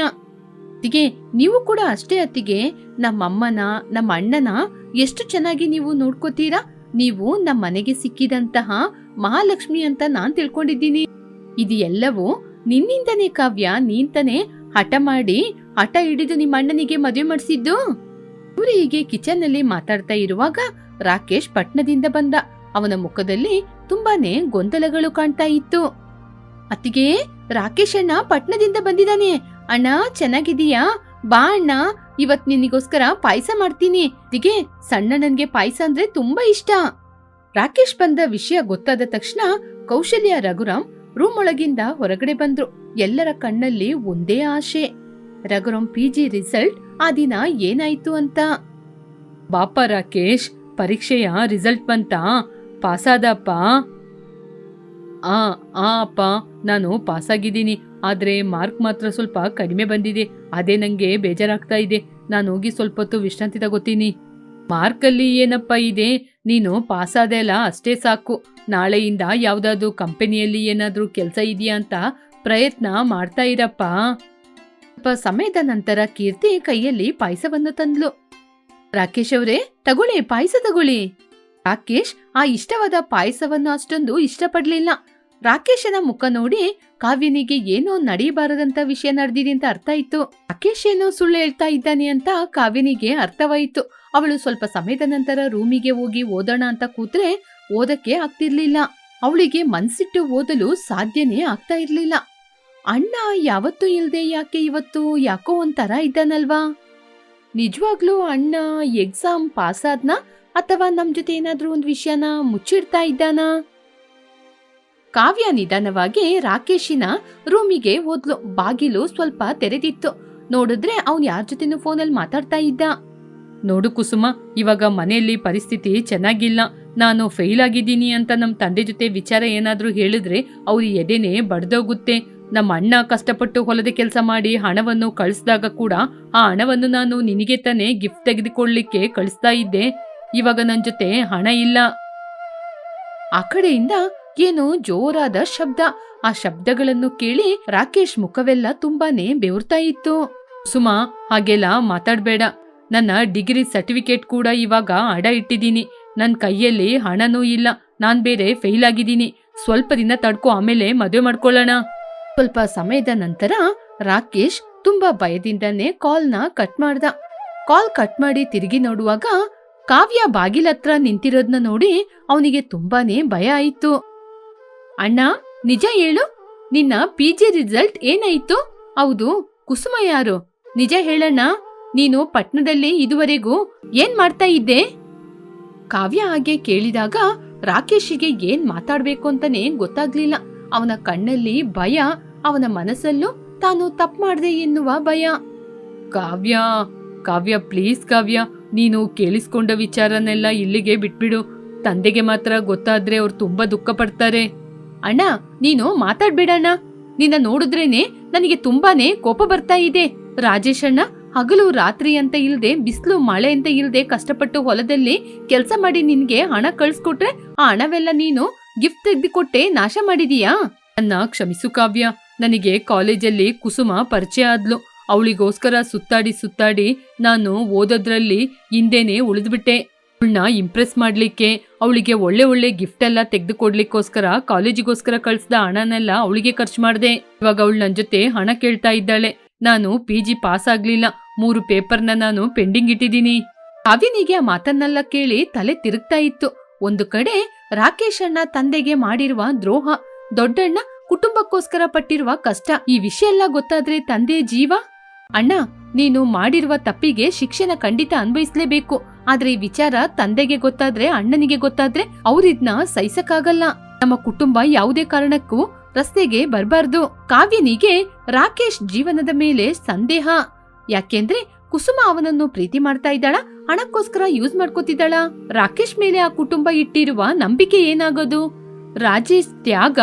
ಅತ್ತಿಗೆ, ನೀವು ಕೂಡ ಅಷ್ಟೇ ಅತ್ತಿಗೆ. ನಮ್ಮಮ್ಮನ, ನಮ್ಮ ಅಣ್ಣನ ಎಷ್ಟು ಚೆನ್ನಾಗಿ ನೀವು ನೋಡ್ಕೋತೀರಾ. ನೀವು ನಮ್ಮ ಮನೆಗೆ ಸಿಕ್ಕಿದಂತಹ ಮಹಾಲಕ್ಷ್ಮಿ ಅಂತ ನಾನ್ ತಿಳ್ಕೊಂಡಿದ್ದೀನಿ. ಇದು ಎಲ್ಲವೂ ನಿನ್ನಿಂದನೇ ಕಾವ್ಯ. ನೀಂತಾನೆ ಹಠ ಹಿಡಿದು ನಿಮ್ಮ ಅಣ್ಣನಿಗೆ ಮದುವೆ ಮಾಡಿಸಿದ್ದು. ಇವರು ಹೀಗೆ ಕಿಚನ್ ನಲ್ಲಿ ಮಾತಾಡ್ತಾ ಇರುವಾಗ ರಾಕೇಶ್ ಪಟ್ನದಿಂದ ಬಂದ. ಅವನ ಮುಖದಲ್ಲಿ ತುಂಬಾನೇ ಗೊಂದಲಗಳು ಕಾಣ್ತಾ ಇತ್ತು. ಅತ್ತಿಗೆ, ರಾಕೇಶ್ ಅಣ್ಣ ಪಟ್ನದಿಂದ ಬಂದಿದ್ದಾನೆ. ಅಣ್ಣ ಚೆನ್ನಾಗಿದೀಯಾ? ಬಾ ಅಣ್ಣ, ಇವತ್ ನಿನಗೋಸ್ಕರ ಪಾಯಸ ಮಾಡ್ತೀನಿ. ಅತ್ತಿಗೆ, ಸಣ್ಣಣ್ಣನ್ಗೆ ಪಾಯಸ ಅಂದ್ರೆ ತುಂಬಾ ಇಷ್ಟ. ರಾಕೇಶ್ ಬಂದ ವಿಷಯ ಗೊತ್ತಾದ ತಕ್ಷಣ ಕೌಶಲ್ಯ, ರಘುರಾಮ್ ರೂಮ್ ಒಳಗಿಂದ ಹೊರಗಡೆ ಬಂದ್ರು. ಎಲ್ಲರ ಕಣ್ಣಲ್ಲಿ ಒಂದೇ ಆಶೆ, ರಘುರಾಮ್ PG ರಿಸಲ್ಟ್ ಆ ದಿನ ಏನಾಯ್ತು ಅಂತ. ಬಾಪ ರಾಕೇಶ್, ಪರೀಕ್ಷೆಯ ರಿಸಲ್ಟ್ ಬಂತಾ? ಪಾಸಾದಪ್ಪ? ಅಪ್ಪ, ನಾನು ಪಾಸಾಗಿದ್ದೀನಿ. ಆದ್ರೆ ಮಾರ್ಕ್ ಮಾತ್ರ ಸ್ವಲ್ಪ ಕಡಿಮೆ ಬಂದಿದೆ. ಅದೇ ನಂಗೆ ಬೇಜಾರಾಗ್ತಾ ಇದೆ. ನಾನು ಹೋಗಿ ಸ್ವಲ್ಪ ಹೊತ್ತು ವಿಶ್ರಾಂತಿ ತಗೋತೀನಿ. ಮಾರ್ಕಲ್ಲಿ ಏನಪ್ಪ ಇದೆ, ನೀನು ಪಾಸಾದೆ ಅಲ್ಲ ಅಷ್ಟೇ ಸಾಕು. ನಾಳೆಯಿಂದ ಯಾವ್ದಾದ್ರು ಕಂಪನಿಯಲ್ಲಿ ಏನಾದ್ರೂ ಕೆಲಸ ಇದೆಯಾ ಅಂತ ಪ್ರಯತ್ನ ಮಾಡ್ತಾ ಇರಪ್ಪ. ಸ್ವಲ್ಪ ಸಮಯದ ನಂತರ ಕೀರ್ತಿ ಕೈಯಲ್ಲಿ ಪಾಯಸವನ್ನು ತಂದ್ಲು. ರಾಕೇಶ್ ಅವರೇ, ತಗೊಳ್ಳಿ, ಪಾಯಸ ತಗೊಳ್ಳಿ. ರಾಕೇಶ್ ಆ ಇಷ್ಟವಾದ ಪಾಯಸವನ್ನು ಅಷ್ಟೊಂದು ಇಷ್ಟಪಡ್ಲಿಲ್ಲ. ರಾಕೇಶನ ಮುಖ ನೋಡಿ ಕಾವ್ಯನಿಗೆ ಏನೋ ನಡೆಯಬಾರದಂತ ವಿಷಯ ನಡೆದಿದೆ ಅಂತ ಅರ್ಥ ಆಯ್ತು. ರಾಕೇಶ್ ಏನೋ ಸುಳ್ಳು ಹೇಳ್ತಾ ಇದ್ದಾನೆ ಅಂತ ಕಾವ್ಯನಿಗೆ ಅರ್ಥವಾಯಿತು. ಅವಳು ಸ್ವಲ್ಪ ಸಮಯದ ನಂತರ ರೂಮಿಗೆ ಹೋಗಿ ಓದೋಣ ಅಂತ ಕೂತ್ರೆ ಓದಕ್ಕೆ ಆಗ್ತಿರ್ಲಿಲ್ಲ. ಅವಳಿಗೆ ಮನ್ಸಿಟ್ಟು ಓದಲು ಸಾಧ್ಯನೇ ಆಗ್ತಾ ಇರ್ಲಿಲ್ಲ. ಅಣ್ಣ ಯಾವತ್ತೂ ಇಲ್ದೆ ಯಾಕೆ ಇವತ್ತು ಯಾಕೋ ಒಂಥರ ಇದ್ದಾನಲ್ವಾ? ನಿಜವಾಗ್ಲೂ ಅಣ್ಣ ಎಕ್ಸಾಮ್ ಪಾಸ್ ಆದ್ನ ಅಥವಾ ನಮ್ ಜೊತೆ ಏನಾದ್ರೂ ಒಂದ್ ವಿಷಯನ ಮುಚ್ಚಿಡ್ತಾ ಇದ್ದಾನ? ಕಾವ್ಯ ನಿಧಾನವಾಗಿ ರಾಕೇಶಿನ ರೂಮಿಗೆ ಹೋದ್ಲು. ಬಾಗಿಲು ಸ್ವಲ್ಪ ತೆರೆದಿತ್ತು. ನೋಡಿದ್ರೆ ಅವ್ನ್ ಯಾರ ಜೊತೆನೂ ಫೋನಲ್ಲಿ ಮಾತಾಡ್ತಾ ಇದ್ದ. ನೋಡು ಕುಸುಮ, ಇವಾಗ ಮನೆಯಲ್ಲಿ ಪರಿಸ್ಥಿತಿ ಚೆನ್ನಾಗಿಲ್ಲ. ನಾನು ಫೇಲ್ ಆಗಿದ್ದೀನಿ ಅಂತ ನಮ್ ತಂದೆ ಜೊತೆ ವಿಚಾರ ಏನಾದ್ರೂ ಹೇಳಿದ್ರೆ ಅವ್ರ ಎದೆನೆ ಬಡ್ದೋಗುತ್ತೆ. ನಮ್ಮ ಅಣ್ಣ ಕಷ್ಟಪಟ್ಟು ಹೊಲದ ಕೆಲಸ ಮಾಡಿ ಹಣವನ್ನು ಕಳಿಸಿದಾಗ ಕೂಡ ಆ ಹಣವನ್ನು ನಾನು ನಿನಗೆ ತಾನೇ ಗಿಫ್ಟ್ ತೆಗೆದುಕೊಳ್ಳಿಕ್ಕೆ ಕಳಿಸ್ತಾ ಇದ್ದೆ. ಇವಾಗ ನನ್ ಜೊತೆ ಹಣ ಇಲ್ಲ. ಆ ಕಡೆಯಿಂದ ಏನೋ ಜೋರಾದ ಶಬ್ದ. ಆ ಶಬ್ದಗಳನ್ನು ಕೇಳಿ ರಾಕೇಶ್ ಮುಖವೆಲ್ಲ ತುಂಬಾನೇ ಬೆವರ್ತಾ ಇತ್ತು. ಸುಮಾ, ಹಾಗೆಲ್ಲ ಮಾತಾಡ್ಬೇಡ. ನನ್ನ ಡಿಗ್ರಿ ಸರ್ಟಿಫಿಕೇಟ್ ಕೂಡ ಇವಾಗ ಅಡ ಇಟ್ಟಿದ್ದೀನಿ. ನನ್ ಕೈಯಲ್ಲಿ ಹಣನೂ ಇಲ್ಲ. ನಾನ್ ಬೇರೆ ಫೇಲ್ ಆಗಿದ್ದೀನಿ. ಸ್ವಲ್ಪ ದಿನ ತಡ್ಕೊ, ಆಮೇಲೆ ಮದುವೆ ಮಾಡ್ಕೊಳ್ಳೋಣ. ಸ್ವಲ್ಪ ಸಮಯದ ನಂತರ ರಾಕೇಶ್ ತುಂಬಾ ಭಯದಿಂದಾನೆ ಕಾಲ್ನ ಕಟ್ ಮಾಡ್ದ. ಕಾಲ್ ಕಟ್ ಮಾಡಿ ತಿರುಗಿ ನೋಡುವಾಗ ಕಾವ್ಯ ಬಾಗಿಲತ್ರ ನಿಂತಿರೋದ್ನ ನೋಡಿ ಅವನಿಗೆ ತುಂಬಾನೇ ಭಯ ಆಯಿತು. ಅಣ್ಣ, ನಿಜ ಹೇಳು, ನಿನ್ನ PG ರಿಸಲ್ಟ್ ಏನಾಯ್ತು? ಹೌದು, ಕುಸುಮ ಯಾರು? ನಿಜ ಹೇಳಣ್ಣ, ನೀನು ಪಟ್ನದಲ್ಲಿ ಇದುವರೆಗೂ ಏನ್ ಮಾಡ್ತಾ ಇದ್ದೆ? ಕಾವ್ಯ ಹಾಗೆ ಕೇಳಿದಾಗ ರಾಕೇಶಿಗೆ ಏನ್ ಮಾತಾಡ್ಬೇಕು ಅಂತಾನೆ ಗೊತ್ತಾಗ್ಲಿಲ್ಲ. ಅವನ ಕಣ್ಣಲ್ಲಿ ಭಯ, ಅವನ ಮನಸ್ಸಲ್ಲೂ ತಾನು ತಪ್ಪು ಮಾಡ್ದೆ ಎನ್ನುವ ಭಯ. ಕಾವ್ಯ ಪ್ಲೀಸ್ ಕಾವ್ಯ, ನೀನು ಕೇಳಿಸ್ಕೊಂಡ ವಿಚಾರನೆಲ್ಲ ಇಲ್ಲಿಗೆ ಬಿಟ್ಬಿಡು. ತಂದೆಗೆ ಮಾತ್ರ ಗೊತ್ತಾದ್ರೆ ಅವ್ರು ತುಂಬಾ ದುಃಖ ಪಡ್ತಾರೆ. ಅಣ್ಣ, ನೀನು ಮಾತಾಡ್ಬೇಡಣ್ಣ. ನಿನ್ನ ನೋಡಿದ್ರೇನೆ ನನಗೆ ತುಂಬಾನೇ ಕೋಪ ಬರ್ತಾ ಇದೆ. ರಾಜೇಶ್ ಅಣ್ಣ ಹಗಲು ರಾತ್ರಿ ಅಂತ ಇಲ್ದೆ, ಬಿಸಿಲು ಮಳೆ ಅಂತ ಇಲ್ದೆ ಕಷ್ಟಪಟ್ಟು ಹೊಲದಲ್ಲಿ ಕೆಲಸ ಮಾಡಿ ನಿನ್ಗೆ ಹಣ ಕಳ್ಸ್ಕೊಟ್ರೆ ಆ ಹಣವೆಲ್ಲ ನೀನು ಗಿಫ್ಟ್ ತೆಗೆದುಕೊಟ್ಟೆ ನಾಶ ಮಾಡಿದೀಯಾ? ನನ್ನ ಕ್ಷಮಿಸು ಕಾವ್ಯ. ನನಗೆ ಕಾಲೇಜಲ್ಲಿ ಕುಸುಮ ಪರಿಚಯ ಆದ್ಲು. ಅವಳಿಗೋಸ್ಕರ ಸುತ್ತಾಡಿ ನಾನು ಓದೋದ್ರಲ್ಲಿ ಹಿಂದೆನೆ ಉಳಿದ್ಬಿಟ್ಟೆ. ಅವಳನ್ನ ಇಂಪ್ರೆಸ್ ಮಾಡ್ಲಿಕ್ಕೆ, ಅವಳಿಗೆ ಒಳ್ಳೆ ಗಿಫ್ಟ್ ಎಲ್ಲ ತೆಗೆದುಕೊಡ್ಲಿಕ್ಕೋಸ್ಕರ ಕಾಲೇಜಿಗೋಸ್ಕರ ಕಳ್ಸಿದ ಹಣನೆಲ್ಲ ಅವಳಿಗೆ ಖರ್ಚು ಮಾಡ್ದೆ. ಇವಾಗ ಅವಳು ನನ್ ಜೊತೆ ಹಣ ಕೇಳ್ತಾ ಇದ್ದಾಳೆ. ನಾನು PG ಪಾಸ್ ಆಗ್ಲಿಲ್ಲ, 3 ಪೇಪರ್ನ ನಾನು ಪೆಂಡಿಂಗ್ ಇಟ್ಟಿದ್ದೀನಿ. ಕಾವ್ಯನಿಗೆ ಆ ಮಾತನ್ನೆಲ್ಲ ಕೇಳಿ ತಲೆ ತಿರುಗ್ತಾ ಇತ್ತು. ಒಂದು ಕಡೆ ರಾಕೇಶ್ ಅಣ್ಣ ತಂದೆಗೆ ಮಾಡಿರುವ ದ್ರೋಹ, ದೊಡ್ಡಣ್ಣ ಕುಟುಂಬಕ್ಕೋಸ್ಕರ ಪಟ್ಟಿರುವ ಕಷ್ಟ, ಈ ವಿಷಯ ಎಲ್ಲ ಗೊತ್ತಾದ್ರೆ ತಂದೆ ಜೀವ. ಅಣ್ಣ, ನೀನು ಮಾಡಿರುವ ತಪ್ಪಿಗೆ ಶಿಕ್ಷೆನ ಖಂಡಿತ ಅನ್ಭವಿಸ್ಲೇಬೇಕು. ಆದ್ರೆ ಈ ವಿಚಾರ ತಂದೆಗೆ ಗೊತ್ತಾದ್ರೆ, ಅಣ್ಣನಿಗೆ ಗೊತ್ತಾದ್ರೆ ಅವ್ರಿದ್ನ ಸಹಿಸಕ್ಕಾಗಲ್ಲ. ನಮ್ಮ ಕುಟುಂಬ ಯಾವುದೇ ಕಾರಣಕ್ಕೂ ರಸ್ತೆಗೆ ಬರ್ಬಾರ್ದು. ಕಾವ್ಯನಿಗೆ ರಾಕೇಶ್ ಜೀವನದ ಮೇಲೆ ಸಂದೇಹ. ಯಾಕೆಂದ್ರೆ ಕುಸುಮ ಅವನನ್ನು ಪ್ರೀತಿ ಮಾಡ್ತಾ ಇದ್ದಾಳ, ಹಣಕ್ಕೋಸ್ಕರ ಯೂಸ್ ಮಾಡ್ಕೋತಿದ್ದಾಳ. ರಾಕೇಶ್ ಮೇಲೆ ಆ ಕುಟುಂಬ ಇಟ್ಟಿರುವ ನಂಬಿಕೆ ಏನಾಗೋದು? ರಾಜೇಶ್ ತ್ಯಾಗ,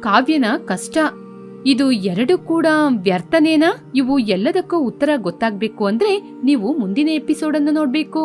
ಕಾವ್ಯನ ಕಷ್ಟ, ಇದು ಎರಡು ಕೂಡ ವ್ಯರ್ಥನೇನಾ? ಇವು ಎಲ್ಲದಕ್ಕೂ ಉತ್ತರ ಗೊತ್ತಾಗ್ಬೇಕು ಅಂದ್ರೆ ನೀವು ಮುಂದಿನ ಎಪಿಸೋಡ್ ಅನ್ನು ನೋಡ್ಬೇಕು.